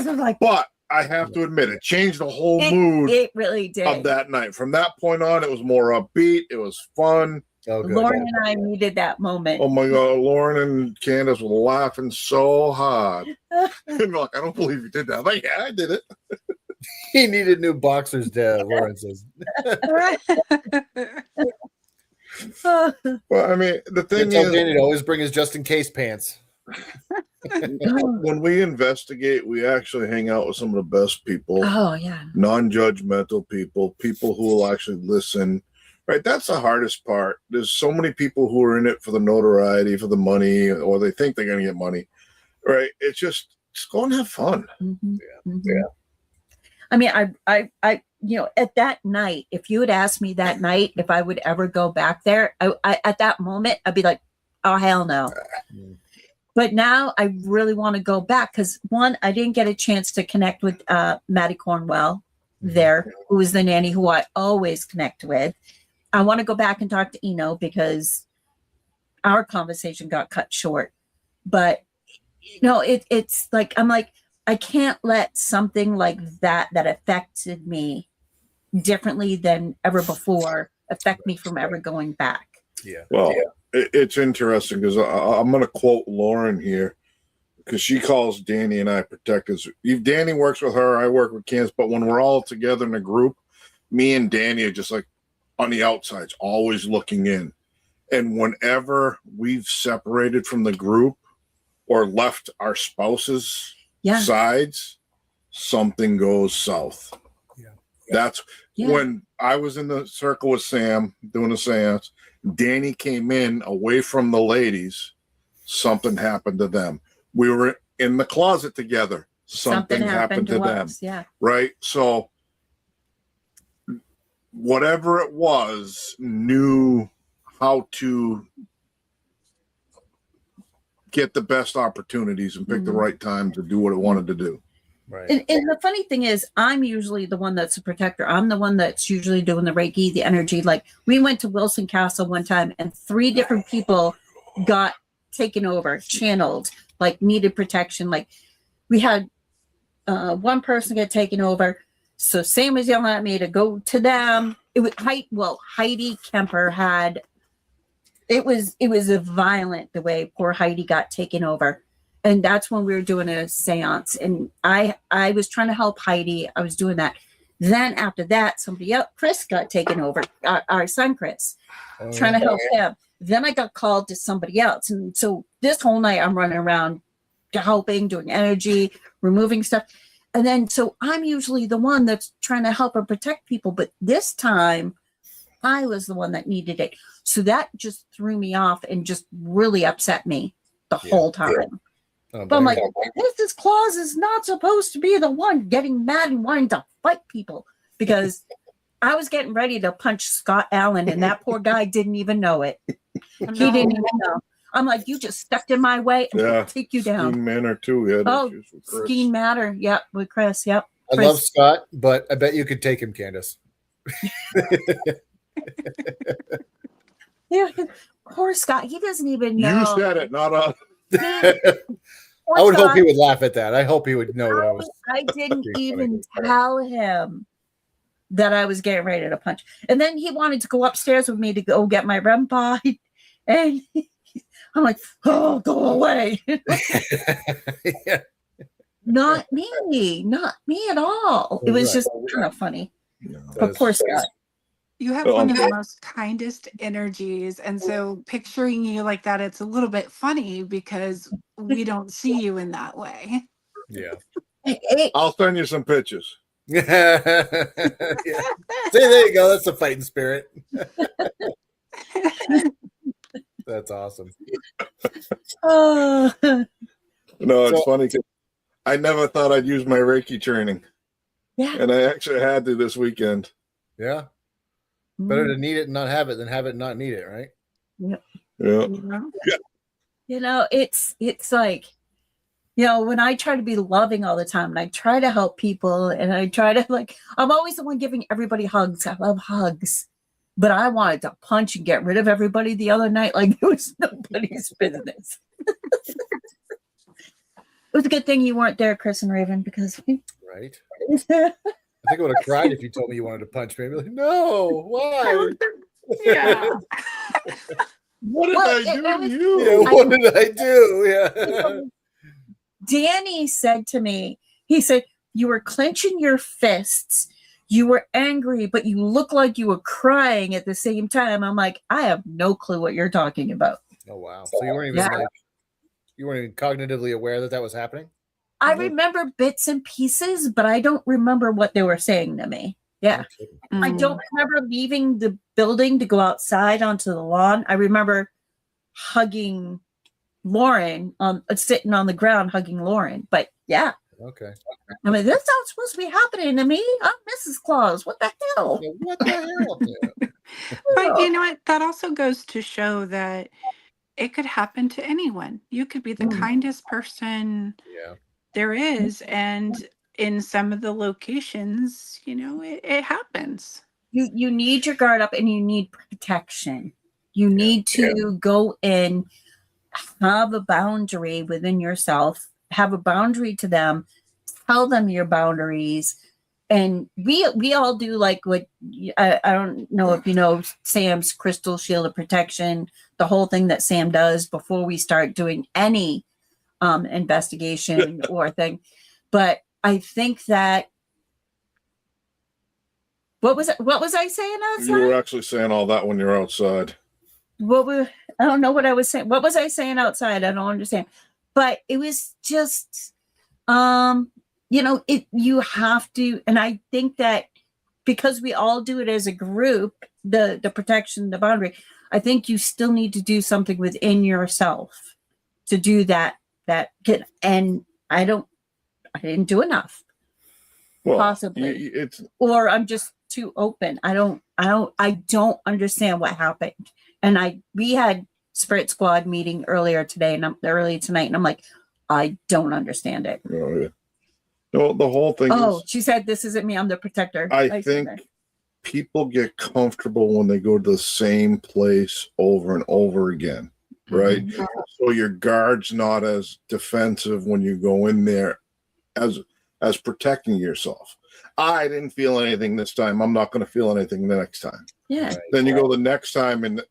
[SPEAKER 4] like,
[SPEAKER 3] but I have to admit, it changed the whole mood.
[SPEAKER 4] It really did.
[SPEAKER 3] Of that night. From that point on, it was more upbeat. It was fun.
[SPEAKER 2] Oh, good.
[SPEAKER 4] Lauren and I needed that moment.
[SPEAKER 3] Oh my God, Lauren and Candace were laughing so hard. And like, I don't believe you did that. I'm like, yeah, I did it.
[SPEAKER 2] He needed new boxers, Lauren says.
[SPEAKER 3] Well, I mean, the thing is,
[SPEAKER 2] Danny to always bring his just in case pants.
[SPEAKER 3] when we investigate, we actually hang out with some of the best people.
[SPEAKER 4] Oh yeah,
[SPEAKER 3] non-judgmental people who will actually listen. Right, that's the hardest part. There's so many people who are in it for the notoriety, for the money, or they think they're going to get money. Right, it's just go and have fun.
[SPEAKER 4] Mm-hmm.
[SPEAKER 2] Yeah,
[SPEAKER 4] mm-hmm.
[SPEAKER 2] yeah.
[SPEAKER 4] I mean, I at that night, if you had asked me that night if I would ever go back there, I at that moment I'd be like, oh hell no. But now I really want to go back because one, I didn't get a chance to connect with Maddie Cornwell there, who is the nanny who I always connect with. I want to go back and talk to Eno because our conversation got cut short. But it's like I'm like, I can't let something like that affected me differently than ever before affect me from ever going back.
[SPEAKER 2] Yeah.
[SPEAKER 3] Well, it's interesting because I'm going to quote Lauren here because she calls Danny and I protectors. If Danny works with her, I work with Candace. But when we're all together in a group, me and Danny are just like on the outsides, always looking in. And whenever we've separated from the group or left our spouses' sides, something goes south.
[SPEAKER 2] Yeah.
[SPEAKER 3] That's when I was in the circle with Sam doing a seance. Danny came in away from the ladies. Something happened to them. We were in the closet together. Something happened to them.
[SPEAKER 4] Yeah.
[SPEAKER 3] Right. So whatever it was, knew how to get the best opportunities and pick the right time to do what it wanted to do.
[SPEAKER 2] Right.
[SPEAKER 4] And the funny thing is, I'm usually the one that's a protector. I'm the one that's usually doing the Reiki, the energy. Like we went to Wilson Castle one time and 3 different people got taken over, channeled, like needed protection. Like we had one person get taken over. So Sam was yelling at me to go to them. It was Heidi Kemper had, it was a violent the way poor Heidi got taken over. And that's when we were doing a seance. And I was trying to help Heidi. I was doing that. Then after that, somebody else, Chris got taken over, our son, Chris, trying to help him. Then I got called to somebody else. And so this whole night I'm running around helping, doing energy, removing stuff. And then, so I'm usually the one that's trying to help and protect people. But this time I was the one that needed it. So that just threw me off and just really upset me the whole time. Yeah. But I'm like, this Claus is not supposed to be the one getting mad and wanting to fight people because I was getting ready to punch Scott Allen and that poor guy didn't even know it. He didn't even know. I'm like, you just stepped in my way and I'll take you down.
[SPEAKER 3] Skiing Manor too.
[SPEAKER 4] Skiing Matter. Yep, with Chris. Yep.
[SPEAKER 2] I love Scott, but I bet you could take him, Candace.
[SPEAKER 4] Yeah, poor Scott. He doesn't even know.
[SPEAKER 3] You said it, not us.
[SPEAKER 2] I would hope he would laugh at that. I hope he would know that I was.
[SPEAKER 4] I didn't even tell him that I was getting ready to punch. And then he wanted to go upstairs with me to go get my REM pod. And I'm like, oh, go away.
[SPEAKER 2] Yeah.
[SPEAKER 4] Not me at all. It was just kind of funny. But poor Scott.
[SPEAKER 1] You have one of the most kindest energies. And so picturing you like that, it's a little bit funny because we don't see you in that way.
[SPEAKER 2] Yeah.
[SPEAKER 3] I'll send you some pictures.
[SPEAKER 2] Yeah. See, there you go. That's the fighting spirit. That's awesome.
[SPEAKER 4] Oh.
[SPEAKER 3] No, it's funny. I never thought I'd use my Reiki training.
[SPEAKER 4] Yeah.
[SPEAKER 3] And I actually had to this weekend.
[SPEAKER 2] Yeah. Better to need it and not have it than have it and not need it, right?
[SPEAKER 4] Yep.
[SPEAKER 3] Yeah.
[SPEAKER 4] You know, it's like, you know, when I try to be loving all the time and I try to help people and I try to like, I'm always the one giving everybody hugs. I love hugs. But I wanted to punch and get rid of everybody the other night like it was nobody's business. It was a good thing you weren't there, Chris and Raven, because
[SPEAKER 2] right. I think I would have cried if you told me you wanted to punch me. I'd be like, no, why?
[SPEAKER 1] Yeah.
[SPEAKER 3] What did I do to you?
[SPEAKER 2] Yeah, what did I do? Yeah.
[SPEAKER 4] Danny said to me, he said, you were clenching your fists. You were angry, but you look like you were crying at the same time. I'm like, I have no clue what you're talking about.
[SPEAKER 2] Oh, wow. So you weren't even you weren't even cognitively aware that that was happening?
[SPEAKER 4] I remember bits and pieces, but I don't remember what they were saying to me. Yeah. I don't remember leaving the building to go outside onto the lawn. I remember hugging Lauren, sitting on the ground hugging Lauren. But yeah.
[SPEAKER 2] Okay.
[SPEAKER 4] I mean, this not supposed to be happening to me. I'm Mrs. Claus. What the hell?
[SPEAKER 2] What the hell? Yeah.
[SPEAKER 1] But you know what? That also goes to show that it could happen to anyone. You could be the kindest person there is. And in some of the locations, you know, it happens.
[SPEAKER 4] You need your guard up and you need protection. You need to go in, have a boundary within yourself, have a boundary to them, tell them your boundaries. And we all do like what I don't know if you know Sam's crystal shield of protection, the whole thing that Sam does before we start doing any investigation or thing. But I think that what was I saying outside?
[SPEAKER 3] You were actually saying all that when you're outside.
[SPEAKER 4] I don't know what I was saying. What was I saying outside? I don't understand. But it was just you know, you have to, and I think that because we all do it as a group, the protection, the boundary, I think you still need to do something within yourself to do that. And I didn't do enough.
[SPEAKER 3] Well,
[SPEAKER 4] possibly, or I'm just too open. I don't understand what happened. And we had Spirit Squad meeting early tonight, and I'm like, I don't understand it.
[SPEAKER 3] Oh, yeah. No, the whole thing is,
[SPEAKER 4] she said, this isn't me, I'm the protector.
[SPEAKER 3] I think people get comfortable when they go to the same place over and over again, right? Mm-hmm. So your guard's not as defensive when you go in there as protecting yourself. I didn't feel anything this time. I'm not going to feel anything the next time.
[SPEAKER 4] Yeah.
[SPEAKER 3] Then you go the next time and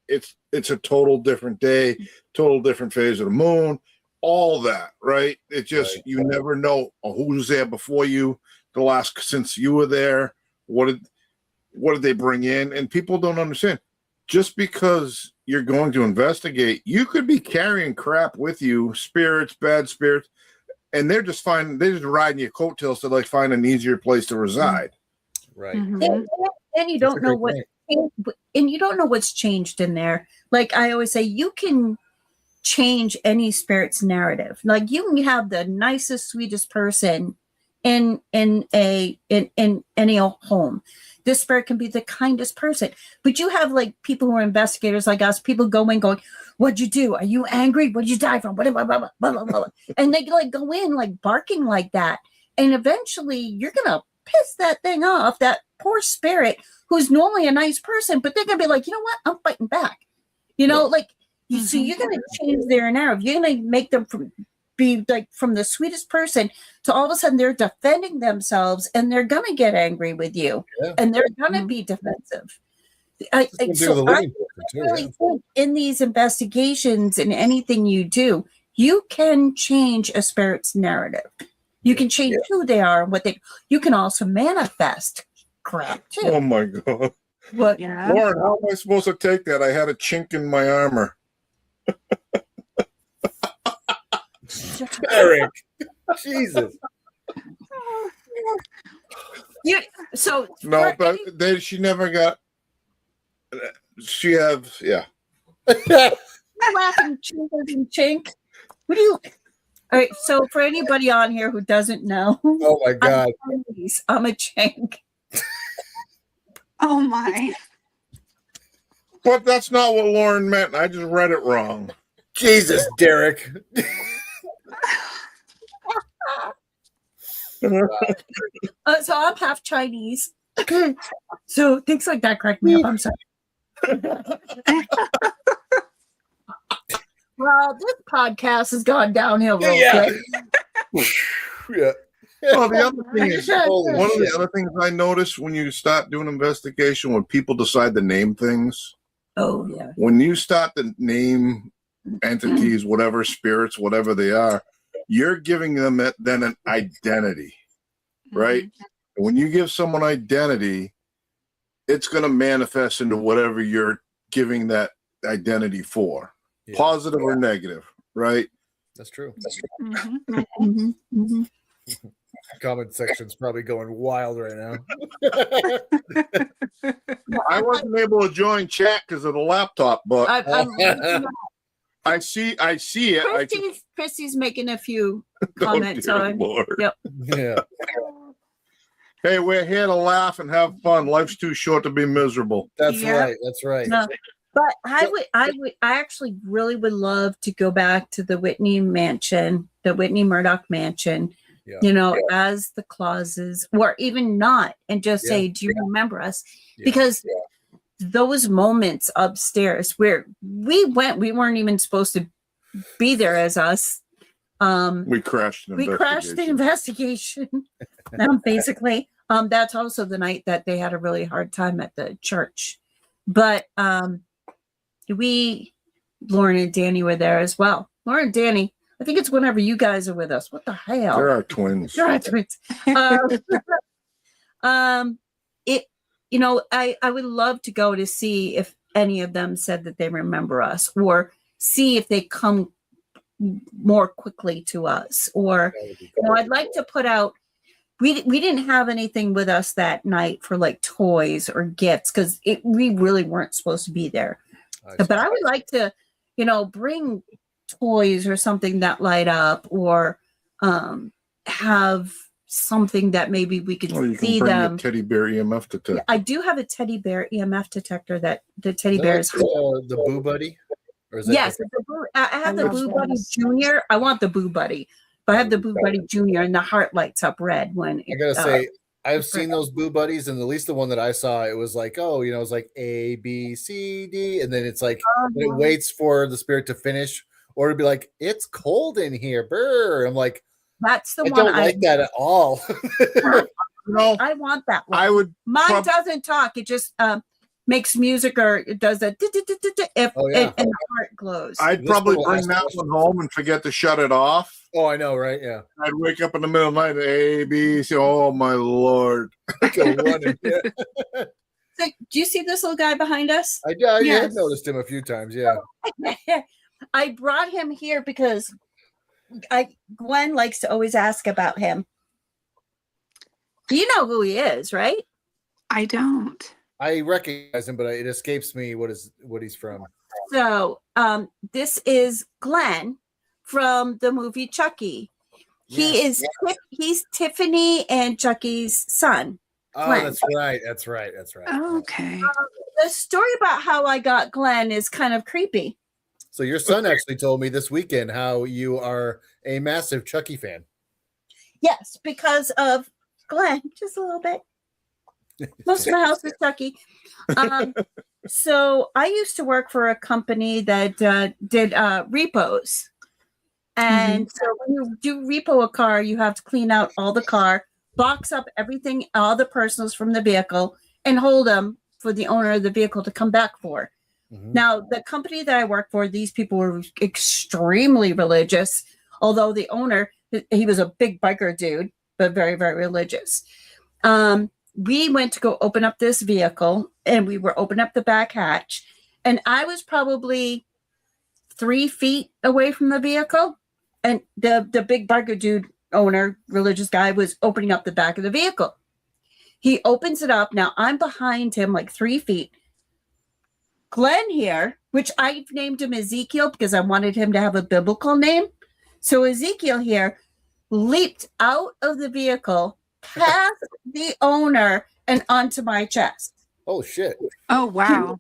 [SPEAKER 3] it's a total different day, total different phase of the moon. All that, right? It just you never know who's there before you. Since you were there, what did they bring in? And people don't understand. Just because you're going to investigate, you could be carrying crap with you, spirits, bad spirits, and they're just riding your coattails to like find an easier place to reside.
[SPEAKER 2] Right.
[SPEAKER 4] Mm-hmm. And you don't know you don't know what's changed in there. Like I always say, you can change any spirit's narrative. Like you can have the nicest, sweetest person in any home. This spirit can be the kindest person, but you have like people who are investigators like us. People go in going, "What'd you do? Are you angry? What'd you die from?" Blah, blah, blah, blah, blah, blah. And they like go in like barking like that, and eventually you're gonna piss that thing off. That poor spirit who's normally a nice person, but they're gonna be like, you know what? I'm fighting back. You know, like. So you're going to change their narrative. You're going to make them be like from the sweetest person to all of a sudden they're defending themselves and they're going to get angry with you and they're going to be defensive. I really think in these investigations and anything you do, you can change a spirit's narrative. You can change who they are and what you can also manifest crap too.
[SPEAKER 3] Oh my God.
[SPEAKER 4] What?
[SPEAKER 1] Yeah.
[SPEAKER 3] Lauren, how am I supposed to take that? I had a chink in my armor.
[SPEAKER 2] Eric, Jesus.
[SPEAKER 3] She never got. She have
[SPEAKER 4] laughing chink. What do you? All right. So for anybody on here who doesn't know,
[SPEAKER 2] oh my God,
[SPEAKER 4] I'm a chink.
[SPEAKER 1] Oh my.
[SPEAKER 3] But that's not what Lauren meant. I just read it wrong.
[SPEAKER 2] Jesus, Derick.
[SPEAKER 4] So I'm half Chinese. So things like that crack me up. I'm sorry. Well, this podcast has gone downhill real quick.
[SPEAKER 2] Yeah.
[SPEAKER 3] Well, the other thing is, one of the other things I notice when you start doing investigation, when people decide to name things.
[SPEAKER 4] Oh, yeah.
[SPEAKER 3] When you start to name entities, whatever spirits, whatever they are, you're giving them then an identity, right? And when you give someone identity, it's going to manifest into whatever you're giving that identity for, positive or negative, right?
[SPEAKER 2] That's true. Comment section's probably going wild right now.
[SPEAKER 3] I wasn't able to join chat because of the laptop, but I see it.
[SPEAKER 4] Christy's making a few comments on. Yep.
[SPEAKER 2] Yeah.
[SPEAKER 3] Hey, we're here to laugh and have fun. Life's too short to be miserable.
[SPEAKER 2] That's right. That's right.
[SPEAKER 4] No, but I actually really would love to go back to the Whitney mansion, the Whitney Murdoch mansion, as the Clauses, or even not, and just say, do you remember us? Because those moments upstairs where we weren't even supposed to be there as us.
[SPEAKER 3] We crashed
[SPEAKER 4] the investigation. Basically. That's also the night that they had a really hard time at the church. But Lauren and Danny were there as well. Lauren and Danny, I think it's whenever you guys are with us. What the hell?
[SPEAKER 3] There are twins.
[SPEAKER 4] I would love to go to see if any of them said that they remember us, or see if they come more quickly to us, or I'd like to put out. We didn't have anything with us that night for like toys or gifts because we really weren't supposed to be there. But I would like to, bring toys or something that light up, or have something that maybe we could see them.
[SPEAKER 3] A teddy bear EMF detector.
[SPEAKER 4] I do have a teddy bear EMF detector that the teddy bears.
[SPEAKER 2] The Boo Buddy? Or is
[SPEAKER 4] yes, I have the Boo Buddy Junior. I want the Boo Buddy. But I have the Boo Buddy Junior, and the heart lights up red when
[SPEAKER 2] I gotta say, I've seen those Boo Buddies, and at least the one that I saw, it was like, it was like A, B, C, D, and then it's like it waits for the spirit to finish, or it'd be like, it's cold in here, brr. I'm like,
[SPEAKER 4] that's the one.
[SPEAKER 2] I don't like that at all.
[SPEAKER 4] I want that one. Mine doesn't talk; it just makes music, or it does that and the heart glows.
[SPEAKER 3] I'd probably bring that one home and forget to shut it off.
[SPEAKER 2] Oh, I know, right? Yeah.
[SPEAKER 3] I'd wake up in the middle of the night, A, B, C. Oh my Lord!
[SPEAKER 2] Go running. Yeah.
[SPEAKER 4] So, do you see this little guy behind us?
[SPEAKER 2] I have noticed him a few times. Yeah.
[SPEAKER 4] I brought him here because Gwen likes to always ask about him. You know who he is, right?
[SPEAKER 1] I don't.
[SPEAKER 2] I recognize him, but it escapes me what he's from.
[SPEAKER 4] So, this is Glenn from the movie Chucky. He's Tiffany and Chucky's son.
[SPEAKER 2] Oh,
[SPEAKER 4] Glenn.
[SPEAKER 2] That's right.
[SPEAKER 1] Okay.
[SPEAKER 4] The story about how I got Glenn is kind of creepy.
[SPEAKER 2] So your son actually told me this weekend how you are a massive Chucky fan.
[SPEAKER 4] Yes, because of Glenn, just a little bit. Most of my house is Chucky. So I used to work for a company that did repos. And so when you do repo a car, you have to clean out all the car, box up everything, all the personals from the vehicle, and hold them for the owner of the vehicle to come back for. Now, the company that I work for, these people were extremely religious, although the owner, he was a big biker dude, but very, very religious. We went to go open up this vehicle, and we were opening up the back hatch, and I was probably 3 feet away from the vehicle, and the big biker dude owner, religious guy, was opening up the back of the vehicle. He opens it up. Now, I'm behind him like 3 feet. Glenn here, which I've named him Ezekiel because I wanted him to have a biblical name. So Ezekiel here leaped out of the vehicle, past the owner, and onto my chest.
[SPEAKER 2] Oh, shit.
[SPEAKER 1] Oh, wow.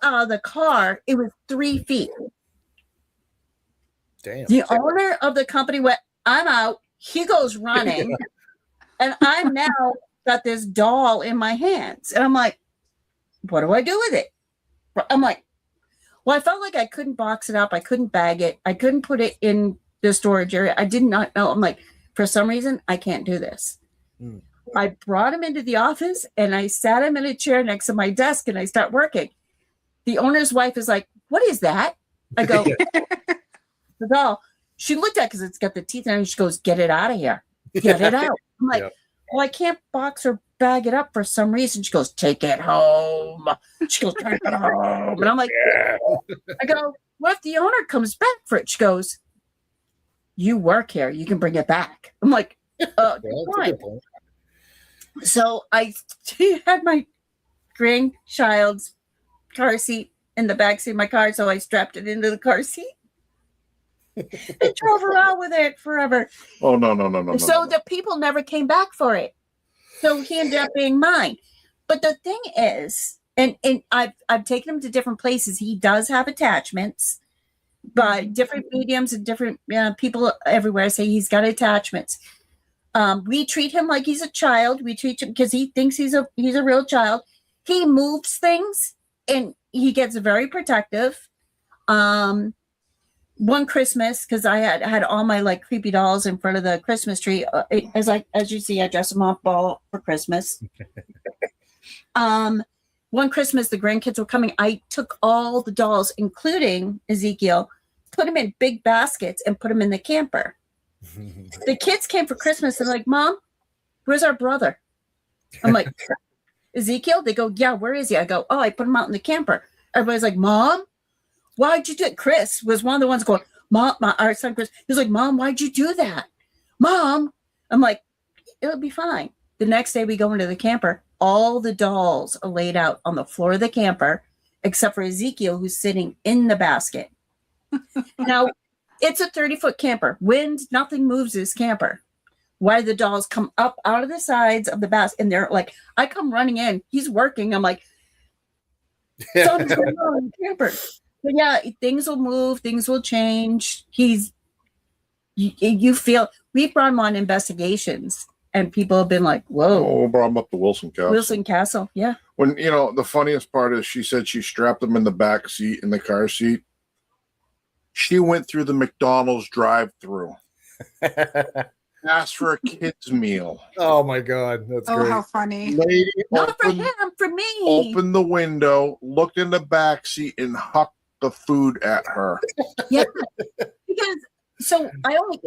[SPEAKER 4] Out of the car, it was 3 feet.
[SPEAKER 2] Damn.
[SPEAKER 4] The owner of the company went, I'm out. He goes running. And I'm now got this doll in my hands. And I'm like, what do I do with it? I'm like, well, I felt like I couldn't box it up. I couldn't bag it. I couldn't put it in the storage area. I did not know. I'm like, for some reason, I can't do this. I brought him into the office and I sat him in a chair next to my desk and I start working. The owner's wife is like, what is that? I go, the doll. She looked at it because it's got the teeth in it and she goes, get it out of here. Get it out. I'm like, well, I can't box or bag it up for some reason. She goes, take it home. She goes, take it home. And I'm like, I go, what if the owner comes back for it? She goes, you work here. You can bring it back. I'm like, fine. So I had my grandchild's car seat in the back seat of my car. So I strapped it into the car seat. I drove around with it forever.
[SPEAKER 3] Oh, no.
[SPEAKER 4] So the people never came back for it. So he ended up being mine. But the thing is, and I've taken him to different places. He does have attachments, but different mediums and different people everywhere say he's got attachments. We treat him like he's a child. We treat him because he thinks he's a real child. He moves things and he gets very protective. One Christmas, because I had all my like creepy dolls in front of the Christmas tree. As you see, I dress them up all for Christmas. One Christmas, the grandkids were coming. I took all the dolls, including Ezekiel, put them in big baskets and put them in the camper. The kids came for Christmas and like, Mom, where's our brother? I'm like, Ezekiel? They go, yeah, where is he? I go, oh, I put him out in the camper. Everybody's like, Mom, why'd you do it? Chris was one of the ones going, Mom, our son Chris, he was like, Mom, why'd you do that? Mom, I'm like, it'll be fine. The next day we go into the camper. All the dolls are laid out on the floor of the camper, except for Ezekiel, who's sitting in the basket. Now, it's a 30-foot camper. Wind, nothing moves this camper. Why the dolls come up out of the sides of the basket, and they're like, I come running in. He's working. I'm like, something's going on in the camper. But yeah, things will move. Things will change. You feel, we brought him on investigations. And people have been like, whoa.
[SPEAKER 3] Oh, brought him up to Wilson Castle.
[SPEAKER 4] Wilson Castle, yeah.
[SPEAKER 3] When, the funniest part is she said she strapped him in the back seat, in the car seat. She went through the McDonald's drive-through. Asked for a kid's meal.
[SPEAKER 2] Oh, my God. That's great.
[SPEAKER 1] How funny.
[SPEAKER 3] Lady
[SPEAKER 4] Not for him, for me.
[SPEAKER 3] Opened the window, looked in the back seat, and hucked the food at her.
[SPEAKER 4] Yeah. Because, so I only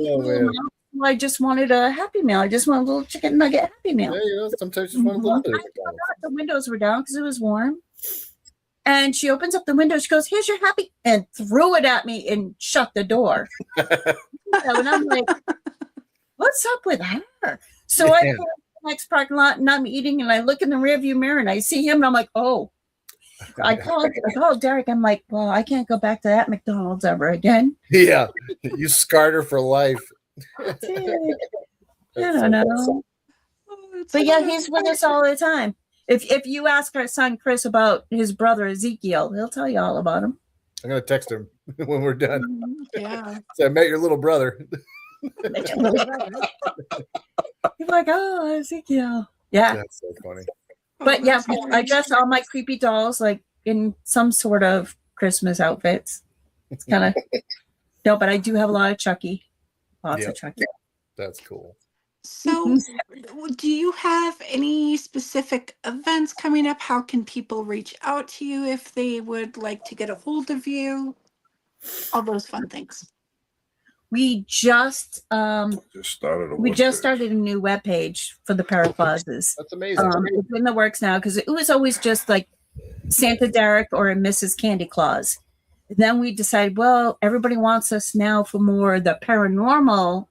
[SPEAKER 4] I just wanted a Happy Meal. I just wanted a little chicken nugget Happy Meal.
[SPEAKER 2] Yeah, sometimes you just want a little bit.
[SPEAKER 4] I forgot the windows were down because it was warm. And she opens up the window. She goes, here's your Happy, and threw it at me and shut the door. And I'm like, what's up with her? So I go to the next parking lot and I'm eating and I look in the rearview mirror and I see him and I'm like, oh. I called Derick. I'm like, well, I can't go back to that McDonald's ever again.
[SPEAKER 2] Yeah. You scarred her for life.
[SPEAKER 4] I don't know. But yeah, he's with us all the time. If you ask our son Chris about his brother Ezekiel, he'll tell you all about him.
[SPEAKER 2] I'm gonna text him when we're done.
[SPEAKER 1] Yeah.
[SPEAKER 2] So I met your little brother.
[SPEAKER 4] He's like, oh, Ezekiel. Yeah.
[SPEAKER 2] That's so funny.
[SPEAKER 4] But yeah, I dress all my creepy dolls like in some sort of Christmas outfits. It's kind of No, but I do have a lot of Chucky. Lots
[SPEAKER 2] Yep.
[SPEAKER 4] of Chucky.
[SPEAKER 2] That's cool.
[SPEAKER 1] So, do you have any specific events coming up? How can people reach out to you if they would like to get a hold of you? All those fun things.
[SPEAKER 4] We just
[SPEAKER 3] started a
[SPEAKER 4] we just
[SPEAKER 3] webpage.
[SPEAKER 4] started a new webpage for the ParaClauses.
[SPEAKER 2] That's amazing.
[SPEAKER 4] It's in the works now because it was always just like Santa Derek or Mrs. Candy Claus. Then we decided, well, everybody wants us now for more the paranormal,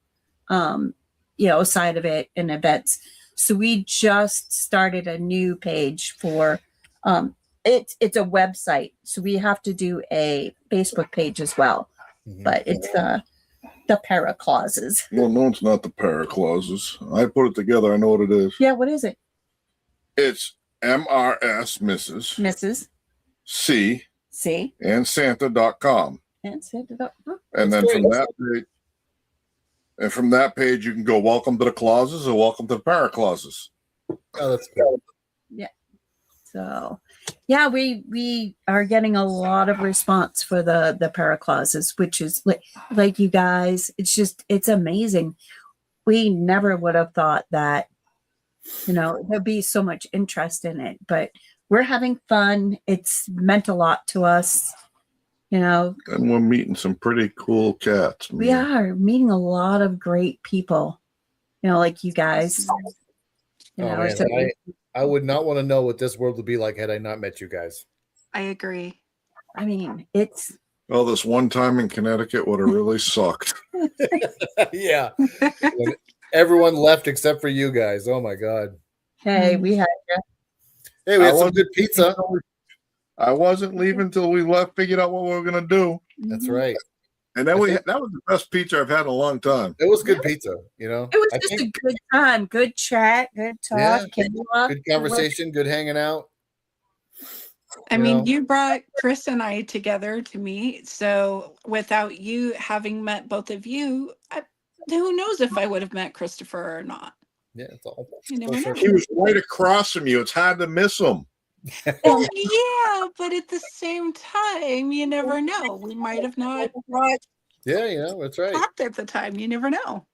[SPEAKER 4] side of it and events. So we just started a new page for it's a website. So we have to do a Facebook page as well.
[SPEAKER 2] Mhm.
[SPEAKER 4] But it's the ParaClauses.
[SPEAKER 3] Well, no, it's not the ParaClauses. I put it together. I know what it is.
[SPEAKER 4] Yeah, what is it?
[SPEAKER 3] It's MRS
[SPEAKER 4] Mrs.
[SPEAKER 3] C
[SPEAKER 4] C
[SPEAKER 3] and Santa.com.
[SPEAKER 4] and Santa.
[SPEAKER 3] And then from that page, you can go welcome to the Clauses or welcome to the ParaClauses.
[SPEAKER 2] Oh, that's cool.
[SPEAKER 4] So, yeah, we are getting a lot of response for the ParaClauses, which is like you guys. It's amazing. We never would have thought that, there'd be so much interest in it, but we're having fun. It's meant a lot to us,
[SPEAKER 3] And we're meeting some pretty cool cats.
[SPEAKER 4] We are meeting a lot of great people, like you guys.
[SPEAKER 2] Man,
[SPEAKER 4] So
[SPEAKER 2] I would not want to know what this world would be like had I not met you guys.
[SPEAKER 1] I agree.
[SPEAKER 4] I mean, it's
[SPEAKER 3] Well, this one time in Connecticut would have really sucked.
[SPEAKER 2] Yeah. When everyone left except for you guys. Oh my God.
[SPEAKER 4] hey, we had
[SPEAKER 2] Hey, we had
[SPEAKER 3] I
[SPEAKER 2] some
[SPEAKER 3] wasn't-
[SPEAKER 2] good pizza.
[SPEAKER 3] I wasn't leaving till we left, figured out what we were gonna do,
[SPEAKER 2] That's right.
[SPEAKER 3] and then that was the best pizza I've had in a long time.
[SPEAKER 2] It was good pizza,
[SPEAKER 4] It was
[SPEAKER 2] I
[SPEAKER 4] just
[SPEAKER 2] think
[SPEAKER 4] a good time, good chat, good talk.
[SPEAKER 2] Yeah,
[SPEAKER 4] cakewalk.
[SPEAKER 2] good conversation, good hanging out.
[SPEAKER 1] I
[SPEAKER 2] You
[SPEAKER 1] mean,
[SPEAKER 2] know?
[SPEAKER 1] you brought Chris and I together to meet. So without you having met both of you, who knows if I would have met Christopher or not?
[SPEAKER 2] Yeah, it's all.
[SPEAKER 1] You never know.
[SPEAKER 3] He was right across from you. It's hard to miss him.
[SPEAKER 1] Well, yeah, but at the same time, you never know. We might have not
[SPEAKER 2] Yeah, that's right.
[SPEAKER 1] talked at the time. You never know.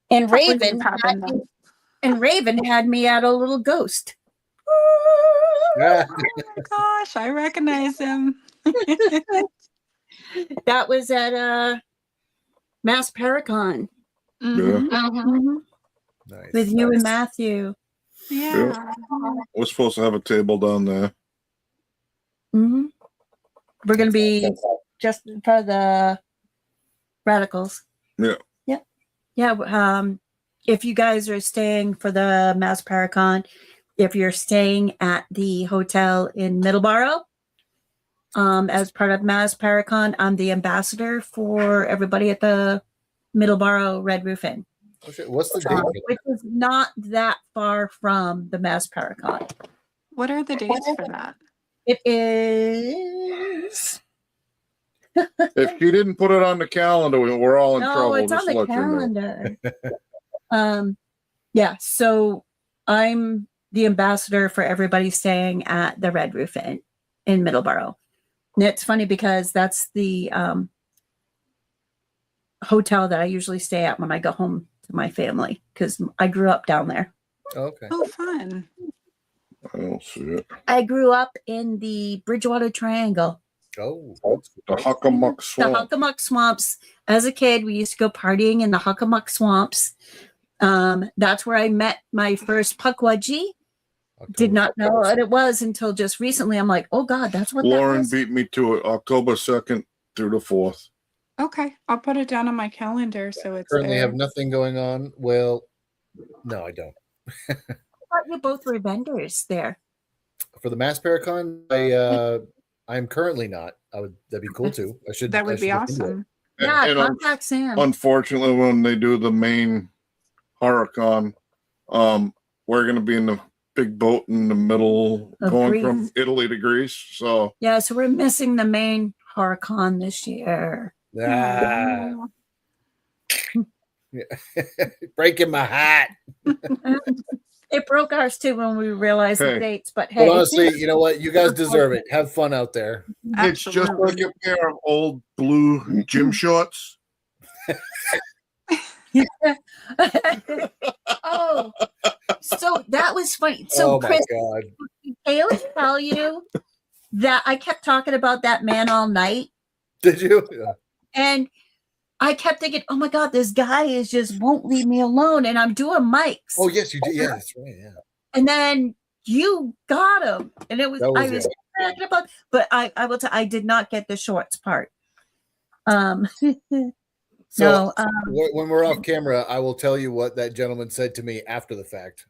[SPEAKER 4] And
[SPEAKER 1] Probably
[SPEAKER 4] Raven
[SPEAKER 1] would've happened then.
[SPEAKER 4] had me at a little ghost.
[SPEAKER 2] Yeah.
[SPEAKER 1] Oh my gosh, I recognize him.
[SPEAKER 4] That was at Mass Paracon
[SPEAKER 1] Mhm.
[SPEAKER 2] Nice.
[SPEAKER 4] with you and Matthew.
[SPEAKER 1] Yeah.
[SPEAKER 3] We're supposed to have a table down there.
[SPEAKER 4] Mm-hmm. We're gonna be just for the radicals.
[SPEAKER 3] Yeah.
[SPEAKER 4] Yeah. If you guys are staying for the Mass Paracon, if you're staying at the hotel in Middleborough, as part of Mass Paracon, I'm the ambassador for everybody at the Middleborough Red Roof Inn,
[SPEAKER 2] Oh, shit. What's the date? for that?
[SPEAKER 4] which is not that far from the Mass Paracon.
[SPEAKER 1] What are the dates for that?
[SPEAKER 4] It is.
[SPEAKER 3] If you didn't put it on the calendar, we're all in
[SPEAKER 4] No,
[SPEAKER 3] trouble.
[SPEAKER 4] it's on
[SPEAKER 3] just to
[SPEAKER 4] the
[SPEAKER 3] let you know.
[SPEAKER 4] calendar. Yeah, so I'm the ambassador for everybody staying at the Red Roof Inn in Middleborough. And it's funny because that's the hotel that I usually stay at when I go home to my family because I grew up down there.
[SPEAKER 2] Okay.
[SPEAKER 1] Oh, fun.
[SPEAKER 3] I don't see it.
[SPEAKER 4] I grew up in the Bridgewater Triangle,
[SPEAKER 2] Oh,
[SPEAKER 3] The Huckamuck
[SPEAKER 4] the
[SPEAKER 3] Swamp.
[SPEAKER 4] Huckamuck Swamps. As a kid, we used to go partying in the Huckamuck Swamps. That's where I met my first Pukwudgie. Did not know what it was until just recently. I'm like, oh God, that's what that
[SPEAKER 3] Lauren
[SPEAKER 4] was.
[SPEAKER 3] beat me to it October 2nd through the 4th.
[SPEAKER 1] Okay, I'll put it down on my calendar so it's
[SPEAKER 2] currently
[SPEAKER 1] there.
[SPEAKER 2] have nothing going on. Well, no, I don't.
[SPEAKER 4] I thought you both were vendors there.
[SPEAKER 2] For the Mass Paracon, I'm currently not. That'd be cool too.
[SPEAKER 1] That would be
[SPEAKER 2] look into it.
[SPEAKER 1] awesome.
[SPEAKER 4] Yeah,
[SPEAKER 3] And
[SPEAKER 4] contact Sam.
[SPEAKER 3] unfortunately, when they do the main HorrorCon, we're going to be in the big boat in the middle,
[SPEAKER 4] Of
[SPEAKER 3] going from
[SPEAKER 4] Greece.
[SPEAKER 3] Italy to Greece. So
[SPEAKER 4] Yeah, so we're missing the main HorrorCon this year.
[SPEAKER 2] Ah, breaking my heart.
[SPEAKER 4] It broke ours too when we realized the
[SPEAKER 3] Hey.
[SPEAKER 4] dates. But hey,
[SPEAKER 2] But honestly, you know what? You guys deserve it. Have fun out there.
[SPEAKER 3] It's just like a pair of old blue gym shorts.
[SPEAKER 4] oh, so that was funny. So
[SPEAKER 2] Oh my
[SPEAKER 4] Chris,
[SPEAKER 2] God.
[SPEAKER 4] did Haley tell you that I kept talking about that man all night,
[SPEAKER 2] Did you? Yeah.
[SPEAKER 4] and I kept thinking, "Oh my God, this guy is just won't leave me alone," and I'm doing mics.
[SPEAKER 2] Oh yes, you did. Yeah, that's right. Yeah.
[SPEAKER 4] And then you got him, and it was,
[SPEAKER 2] That was
[SPEAKER 4] I was
[SPEAKER 2] it.
[SPEAKER 4] cracking up, but I will tell, I did not get the shorts part.
[SPEAKER 2] So
[SPEAKER 4] no,
[SPEAKER 2] when we're off camera, I will tell you what that gentleman said to me after the fact.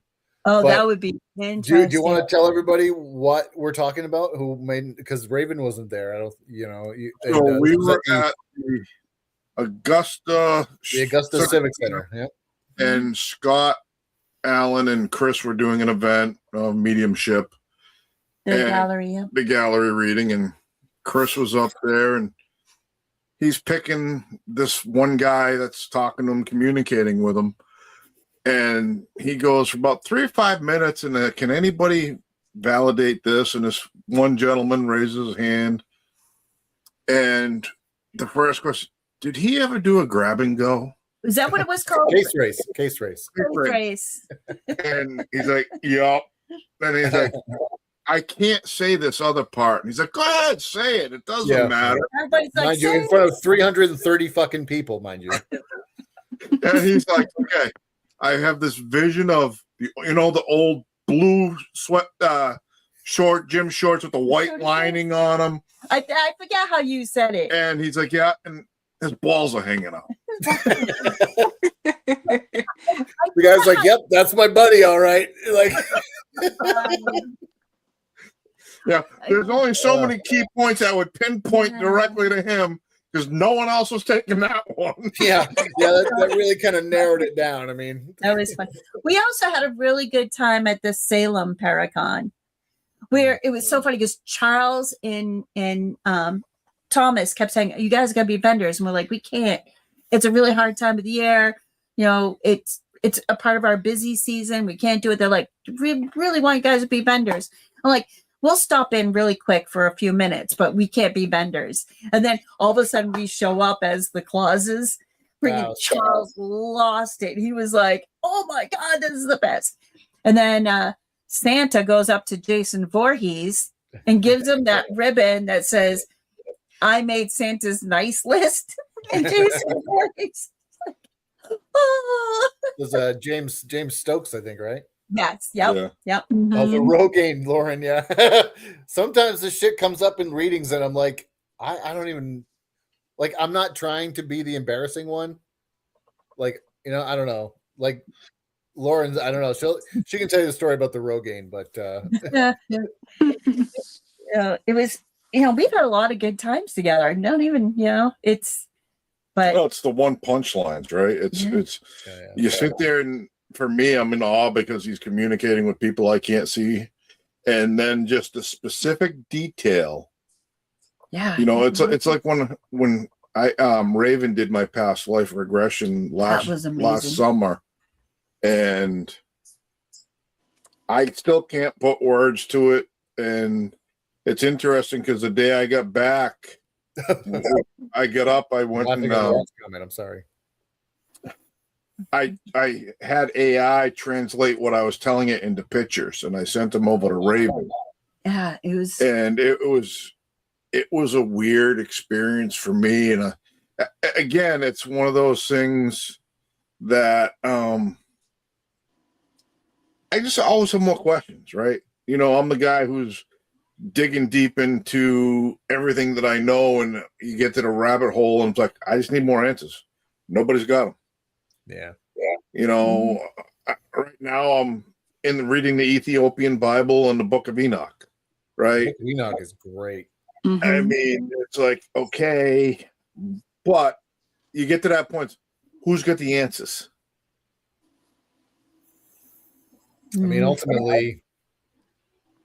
[SPEAKER 4] oh,
[SPEAKER 2] but
[SPEAKER 4] that would be interesting.
[SPEAKER 2] Do you want to tell everybody what we're talking about? Who made, because Raven wasn't there. I don't, you know.
[SPEAKER 3] So we were at the Augusta
[SPEAKER 2] Civic Center. Yep.
[SPEAKER 3] And Scott, Allen, and Chris were doing an event of mediumship.
[SPEAKER 4] The
[SPEAKER 3] and
[SPEAKER 4] gallery, yeah.
[SPEAKER 3] The gallery reading, and Chris was up there, and he's picking this one guy that's talking to him, communicating with him. And he goes for about 3 or 5 minutes, and can anybody validate this? And this one gentleman raises his hand. And the first question, did he ever do a grab and go?
[SPEAKER 4] Is that what it was called?
[SPEAKER 2] Case race.
[SPEAKER 4] Race.
[SPEAKER 3] And he's like, yup. And he's like, I can't say this other part. And he's like, go ahead, say it. It doesn't matter.
[SPEAKER 4] Everybody's like,
[SPEAKER 2] mind you, in front of 330 fucking people, mind you.
[SPEAKER 3] And he's like, okay, I have this vision of, the old blue sweat gym shorts with the white lining on them.
[SPEAKER 4] I forget how you said it.
[SPEAKER 3] And he's like, yeah, and his balls are hanging out.
[SPEAKER 2] The guy's like, yep, that's my buddy, all right. Like,
[SPEAKER 3] yeah, there's only so many key points that would pinpoint directly to him because no one else was taking that one.
[SPEAKER 2] yeah, that really kind of narrowed it down. I mean,
[SPEAKER 4] that was fun. We also had a really good time at the Salem Paracon, where it was so funny because Charles and Thomas kept saying, you guys got to be vendors. And we're like, we can't. It's a really hard time of the year. It's a part of our busy season. We can't do it. They're like, we really want you guys to be vendors. I'm like, we'll stop in really quick for a few minutes, but we can't be vendors. And then all of a sudden we show up as the Clauses. Wow, Charles lost it. He was like, oh my God, this is the best. And then Santa goes up to Jason Voorhees and gives him that ribbon that says, I made Santa's nice list. And Jason Voorhees like, oh.
[SPEAKER 2] It was James Stokes, I think, right?
[SPEAKER 4] Yes. Yep.
[SPEAKER 1] Mm-hmm.
[SPEAKER 2] Oh, the Rogaine, Lauren. Yeah. Sometimes this shit comes up in readings, and I'm like, I don't even like. I'm not trying to be the embarrassing one. Like, I don't know. Like, Lauren's. I don't know. She can tell you the story about the Rogaine, but
[SPEAKER 4] it was. We've had a lot of good times together. Not even. It's. But
[SPEAKER 3] well, it's the one punchlines, right? It's you sit there, and for me, I'm in awe because he's communicating with people I can't see, and then just the specific detail.
[SPEAKER 4] Yeah,
[SPEAKER 3] it's like when I Raven did my past life regression last summer, and I still can't put words to it, and it's interesting because the day I got back. I get up. I went and
[SPEAKER 2] I'm sorry.
[SPEAKER 3] I had AI translate what I was telling it into pictures, and I sent them over to Raven.
[SPEAKER 4] Yeah, it was,
[SPEAKER 3] and it was a weird experience for me. And again, it's one of those things that I just always have more questions, right? I'm the guy who's digging deep into everything that I know, and you get to the rabbit hole, and it's like, I just need more answers. Nobody's got them.
[SPEAKER 2] Yeah.
[SPEAKER 3] Right now I'm reading the Ethiopian Bible and the Book of Enoch, right?
[SPEAKER 2] Book of Enoch is great.
[SPEAKER 1] Mm-hmm.
[SPEAKER 3] I mean, it's like, okay, but you get to that point, who's got the answers?
[SPEAKER 2] I mean, ultimately,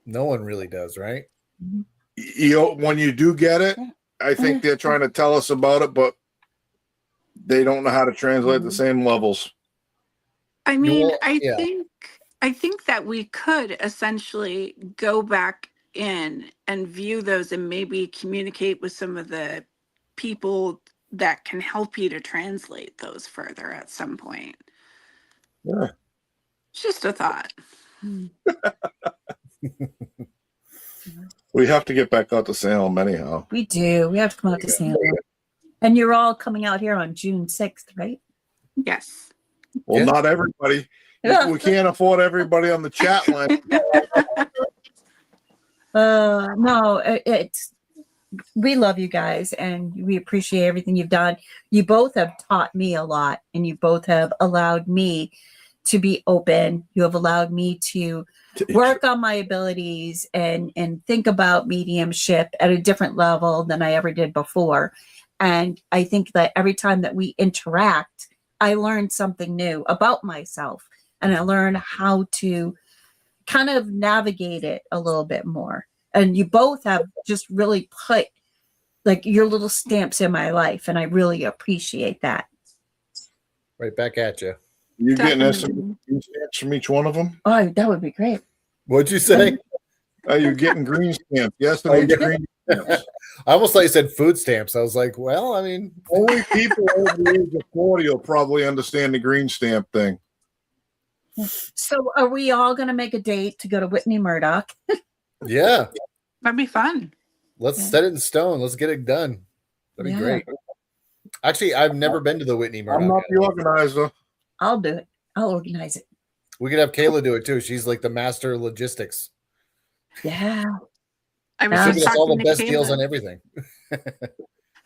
[SPEAKER 2] no one really does, right?
[SPEAKER 3] When you do get it, I think they're trying to tell us about it, but they don't know how to translate the same levels.
[SPEAKER 1] I mean, I think I think that we could essentially go back in and view those and maybe communicate with some of the people that can help you to translate those further at some point.
[SPEAKER 3] Yeah.
[SPEAKER 1] It's just a thought.
[SPEAKER 3] We have to get back out to Salem anyhow.
[SPEAKER 4] We do. We have to come out to Salem. And you're all coming out here on June 6th, right?
[SPEAKER 1] Yes.
[SPEAKER 3] Well,
[SPEAKER 2] Yeah.
[SPEAKER 3] not everybody. We can't afford everybody on the chat line.
[SPEAKER 4] No, it's we love you guys and we appreciate everything you've done. You both have taught me a lot, and you both have allowed me to be open. You have allowed me to work on my abilities and think about mediumship at a different level than I ever did before. And I think that every time that we interact, I learn something new about myself, and I learn how to kind of navigate it a little bit more. And you both have just really put like your little stamps in my life, and I really appreciate that.
[SPEAKER 2] Right back at you.
[SPEAKER 3] You getting
[SPEAKER 1] Definitely.
[SPEAKER 3] green stamps from each one of them?
[SPEAKER 4] Oh, that would be great.
[SPEAKER 2] What'd you say?
[SPEAKER 3] Are you getting green stamps? Yes,
[SPEAKER 2] Oh,
[SPEAKER 3] and
[SPEAKER 2] yeah.
[SPEAKER 3] green stamps.
[SPEAKER 2] I almost thought you said food stamps. I was like, well, I mean,
[SPEAKER 3] Only people over the age of 40 will probably understand the green stamp thing.
[SPEAKER 4] So are we all going to make a date to go to Whitney Murdoch?
[SPEAKER 2] yeah.
[SPEAKER 1] That'd be fun.
[SPEAKER 2] Let's
[SPEAKER 4] Yeah.
[SPEAKER 2] set it in stone. Let's get it done. That'd be
[SPEAKER 4] Yeah.
[SPEAKER 2] great. Actually, I've never been to the Whitney Murdoch.
[SPEAKER 3] I'm not the organizer.
[SPEAKER 4] I'll do it. I'll organize it.
[SPEAKER 2] We could have Kayla do it too. She's like the master of logistics.
[SPEAKER 4] Yeah.
[SPEAKER 1] I was
[SPEAKER 2] She'll
[SPEAKER 1] just
[SPEAKER 2] get us all
[SPEAKER 1] talking
[SPEAKER 2] the
[SPEAKER 1] to
[SPEAKER 2] best deals
[SPEAKER 1] Kayla.
[SPEAKER 2] on everything.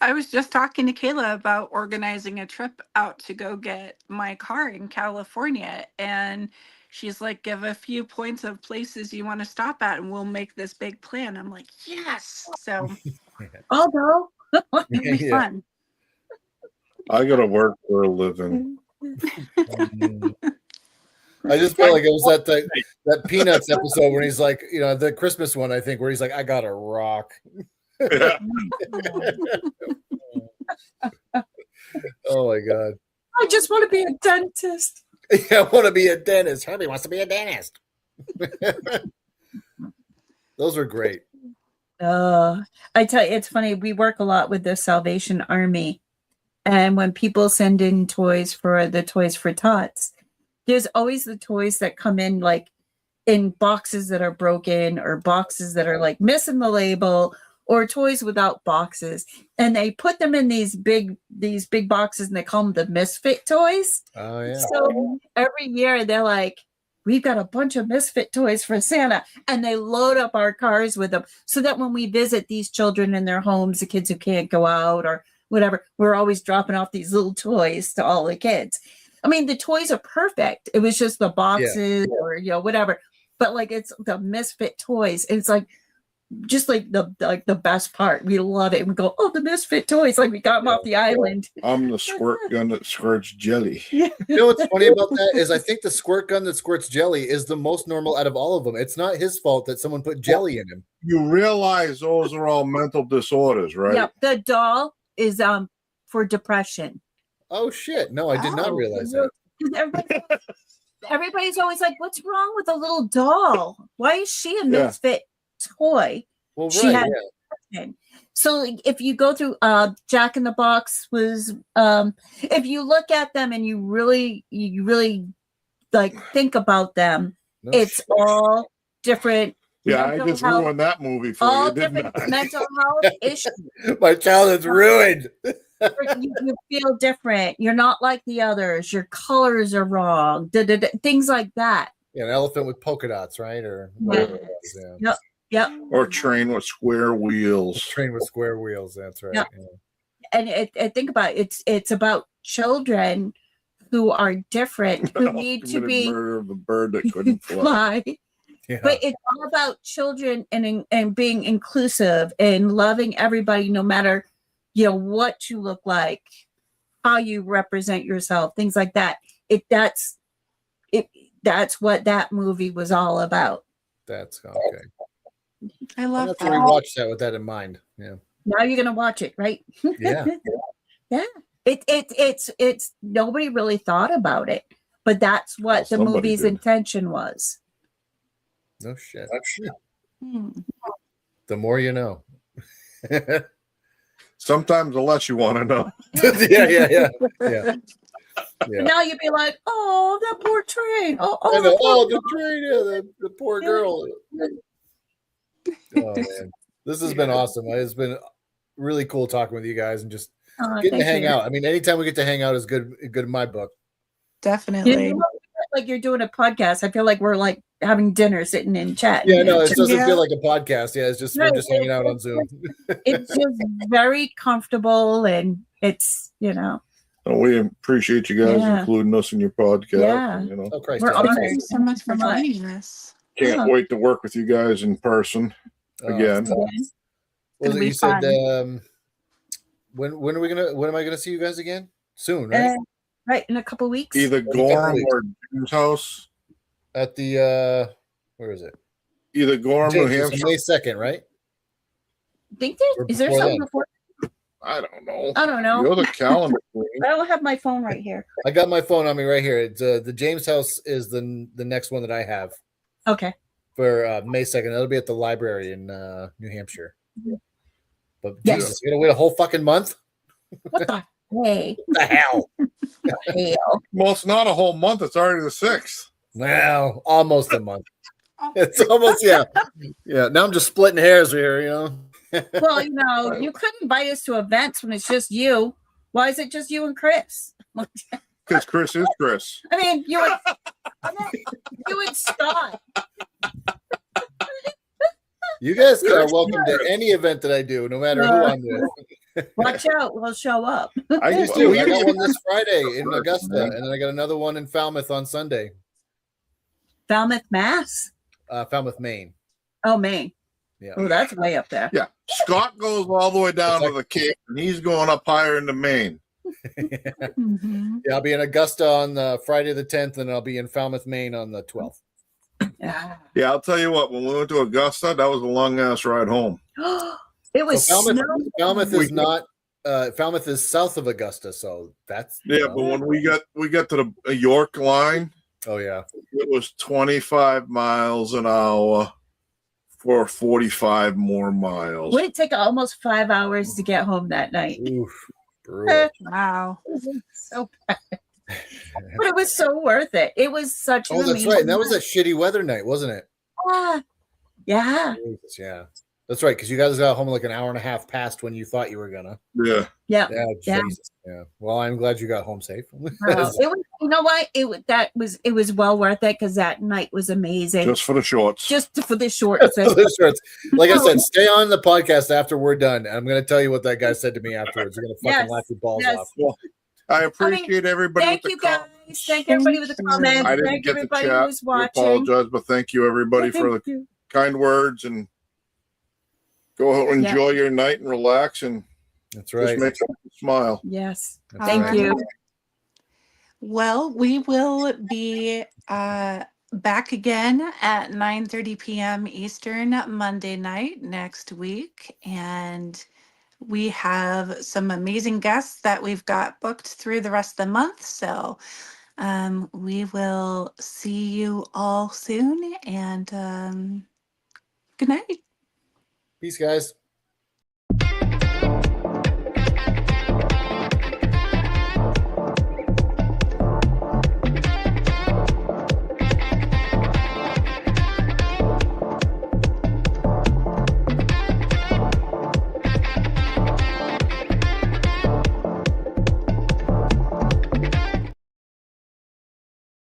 [SPEAKER 1] I was just talking to Kayla about organizing a trip out to go get my car in California. And she's like, give a few points of places you want to stop at, and we'll make this big plan. I'm like, yes. So
[SPEAKER 4] I'll go.
[SPEAKER 1] it'll be
[SPEAKER 2] Yeah.
[SPEAKER 1] fun.
[SPEAKER 3] I got to work for a living.
[SPEAKER 2] I just felt like it was that Peanuts episode where he's like, you know, the Christmas one, I think, where he's like, I got a rock.
[SPEAKER 3] Yeah.
[SPEAKER 2] Oh my god.
[SPEAKER 4] I just want to be a dentist.
[SPEAKER 2] Yeah, I want to be a dentist. Herbie wants to be a dentist. Those are great.
[SPEAKER 4] I tell you, it's funny. We work a lot with the Salvation Army. And when people send in toys for the Toys for Tots, there's always the toys that come in like in boxes that are broken, or boxes that are like missing the label, or toys without boxes. And they put them in these big boxes, and they call them the misfit toys.
[SPEAKER 2] Oh yeah.
[SPEAKER 4] So every year they're like, we've got a bunch of misfit toys for Santa, and they load up our cars with them so that when we visit these children in their homes, the kids who can't go out or whatever, we're always dropping off these little toys to all the kids. I mean, the toys are perfect. It was just the boxes or, you know, whatever. But like, it's the misfit toys. It's like, just like the best part. We love it. We go, oh, the misfit toys. Like we got them off the island.
[SPEAKER 3] I'm the squirt gun that squirts jelly.
[SPEAKER 2] You know what's funny about that is I think the squirt gun that squirts jelly is the most normal out of all of them. It's not his fault that someone put jelly in him.
[SPEAKER 3] You realize those are all mental disorders, right?
[SPEAKER 4] Yep. The doll is for depression.
[SPEAKER 2] Oh shit. No, I did not realize that.
[SPEAKER 4] Everybody's always like, what's wrong with a little doll? Why is she a misfit toy?
[SPEAKER 2] Well,
[SPEAKER 4] She
[SPEAKER 2] right,
[SPEAKER 4] had
[SPEAKER 2] yeah.
[SPEAKER 4] depression. So like, if you go through Jack in the Box was if you look at them and you really like think about them,
[SPEAKER 2] No
[SPEAKER 4] it's
[SPEAKER 2] shit.
[SPEAKER 4] all different.
[SPEAKER 3] Yeah, I
[SPEAKER 4] mental
[SPEAKER 3] just
[SPEAKER 4] health-
[SPEAKER 3] ruined that movie for
[SPEAKER 4] all
[SPEAKER 3] you, didn't
[SPEAKER 4] different
[SPEAKER 3] I?
[SPEAKER 4] mental health issues.
[SPEAKER 2] My childhood's ruined.
[SPEAKER 4] You feel different. You're not like the others. Your colors are wrong. Things like that.
[SPEAKER 2] Yeah, an elephant with polka dots, right? Or whatever it was, yeah.
[SPEAKER 4] Yep.
[SPEAKER 3] Or train with square wheels.
[SPEAKER 2] Train with square wheels. That's right.
[SPEAKER 4] Yeah.
[SPEAKER 2] Yeah.
[SPEAKER 4] And think about it. It's about children who are different, who need to
[SPEAKER 3] Committed
[SPEAKER 4] be
[SPEAKER 3] murder of a bird that couldn't fly.
[SPEAKER 4] fly.
[SPEAKER 2] Yeah.
[SPEAKER 4] But it's all about children and being inclusive and loving everybody, no matter what you look like, how you represent yourself, things like that. That's what that movie was all about.
[SPEAKER 2] That's okay.
[SPEAKER 1] I
[SPEAKER 2] I'll
[SPEAKER 1] love
[SPEAKER 2] have to
[SPEAKER 1] that.
[SPEAKER 2] rewatch that with that in mind. Yeah.
[SPEAKER 4] Now you're gonna watch it, right?
[SPEAKER 2] Yeah.
[SPEAKER 4] Yeah. It's nobody really thought about it. but that's what the
[SPEAKER 3] somebody
[SPEAKER 4] movie's
[SPEAKER 3] did.
[SPEAKER 4] intention was.
[SPEAKER 2] No shit.
[SPEAKER 1] Hmm.
[SPEAKER 2] The more you know.
[SPEAKER 3] Sometimes the less you want to know.
[SPEAKER 2] Yeah.
[SPEAKER 4] But now you'd be like, oh, that poor train.
[SPEAKER 2] I know. The train, the poor girl. Oh man, this has been awesome. It's been really cool talking with you guys and just getting to hang out. I mean, anytime we get to hang out is good in my book.
[SPEAKER 1] Definitely.
[SPEAKER 4] Like you're doing a podcast. I feel like we're like having dinner, sitting and chatting.
[SPEAKER 2] Yeah, no, it doesn't feel like a podcast. Yeah, it's just we're just hanging out on Zoom.
[SPEAKER 4] It's just very comfortable, and it's
[SPEAKER 3] We appreciate you guys including us in your podcast.
[SPEAKER 4] Yeah.
[SPEAKER 3] And,
[SPEAKER 2] Oh Christ!
[SPEAKER 4] We're
[SPEAKER 1] Thank
[SPEAKER 4] honored.
[SPEAKER 1] you so much for joining us.
[SPEAKER 3] can't wait to work with you guys in person again.
[SPEAKER 2] Was it you said? When are we gonna? When am I gonna see you guys again? Soon, right?
[SPEAKER 4] Right, in a couple weeks.
[SPEAKER 3] Either Gorham or Jim's house.
[SPEAKER 2] At the where is it?
[SPEAKER 3] Either Gorham, New
[SPEAKER 2] James,
[SPEAKER 3] Hampshire.
[SPEAKER 2] May 2nd, right?
[SPEAKER 4] Think
[SPEAKER 2] Or
[SPEAKER 4] is there
[SPEAKER 2] before
[SPEAKER 4] something
[SPEAKER 2] then?
[SPEAKER 4] before?
[SPEAKER 3] I don't know.
[SPEAKER 4] I don't know.
[SPEAKER 3] You're the calendar queen.
[SPEAKER 4] I don't have my phone right here.
[SPEAKER 2] I got my phone on me right here. It's the James house is the next one that I have
[SPEAKER 4] Okay.
[SPEAKER 2] for May 2nd. That'll be at the library in New Hampshire. But
[SPEAKER 4] Yes.
[SPEAKER 2] Jesus, you're gonna wait a whole fucking month?
[SPEAKER 4] What the hey?
[SPEAKER 2] What the hell?
[SPEAKER 4] Hell.
[SPEAKER 3] Well, it's not a whole month. It's already the 6th.
[SPEAKER 2] Well, almost a month. It's almost yeah. Now I'm just splitting hairs here,
[SPEAKER 4] Well, you couldn't invite us to events when it's just you. Why is it just you and Chris?
[SPEAKER 3] Because Chris is Chris.
[SPEAKER 4] I mean, you and Scott.
[SPEAKER 2] You guys are welcome to any event that I do, no matter who I'm with.
[SPEAKER 4] Watch out, we'll show up.
[SPEAKER 2] I just do. I got one this Friday in Augusta, and then I got another one in Falmouth on Sunday.
[SPEAKER 4] Falmouth, Mass.
[SPEAKER 2] Falmouth, Maine.
[SPEAKER 4] Oh, Maine.
[SPEAKER 2] Yeah.
[SPEAKER 4] Oh, that's way up there.
[SPEAKER 3] Yeah. Scott goes all the way down to the Cape, and he's going up higher into Maine.
[SPEAKER 1] Mm-hmm.
[SPEAKER 2] Yeah, I'll be in Augusta on Friday the 10th, and I'll be in Falmouth, Maine on the 12th.
[SPEAKER 4] Yeah.
[SPEAKER 3] Yeah, I'll tell you what. When we went to Augusta, that was a long ass ride home.
[SPEAKER 4] It was
[SPEAKER 2] Falmouth is not. Falmouth is south of Augusta, so that's
[SPEAKER 3] But when we got to the York line,
[SPEAKER 2] oh yeah,
[SPEAKER 3] it was 25 miles an hour for 45 more miles.
[SPEAKER 4] Would it take almost 5 hours to get home that night?
[SPEAKER 2] Oof, brutal.
[SPEAKER 1] Wow.
[SPEAKER 4] So bad. But it was so worth it. It was such an
[SPEAKER 2] Oh, that's
[SPEAKER 4] amazing
[SPEAKER 2] right. And that was
[SPEAKER 4] night.
[SPEAKER 2] that shitty weather night, wasn't it?
[SPEAKER 4] Yeah.
[SPEAKER 2] Jesus, yeah, that's right. Because you guys got home like an hour and a half past when you thought you were gonna.
[SPEAKER 3] Yeah.
[SPEAKER 4] Yeah.
[SPEAKER 2] Yeah, Jesus. Yeah. Well, I'm glad you got home safe.
[SPEAKER 4] It was, you know what? It was well worth it because that night was amazing.
[SPEAKER 3] Just for the shorts.
[SPEAKER 4] Just for the shorts.
[SPEAKER 2] Like I said, stay on the podcast after we're done. I'm going to tell you what that guy said to me afterwards. You're going to fucking laugh your balls off.
[SPEAKER 3] Well, I appreciate everybody.
[SPEAKER 4] Thank you guys. Thank everybody with the comments.
[SPEAKER 3] I didn't
[SPEAKER 4] Thank
[SPEAKER 3] get the
[SPEAKER 4] everybody
[SPEAKER 3] chat.
[SPEAKER 4] who was
[SPEAKER 3] I
[SPEAKER 4] watching.
[SPEAKER 3] apologize, but thank you everybody for
[SPEAKER 4] Thank
[SPEAKER 3] the
[SPEAKER 4] you.
[SPEAKER 3] kind words, and go out and enjoy your night and relax, and
[SPEAKER 2] That's right.
[SPEAKER 3] just make them smile.
[SPEAKER 4] Yes.
[SPEAKER 2] That's
[SPEAKER 4] Thank
[SPEAKER 2] right.
[SPEAKER 4] you.
[SPEAKER 1] Well, we will be back again at 9:30 p.m. Eastern Monday night next week. And we have some amazing guests that we've got booked through the rest of the month. So we will see you all soon. And good night.
[SPEAKER 2] Peace, guys.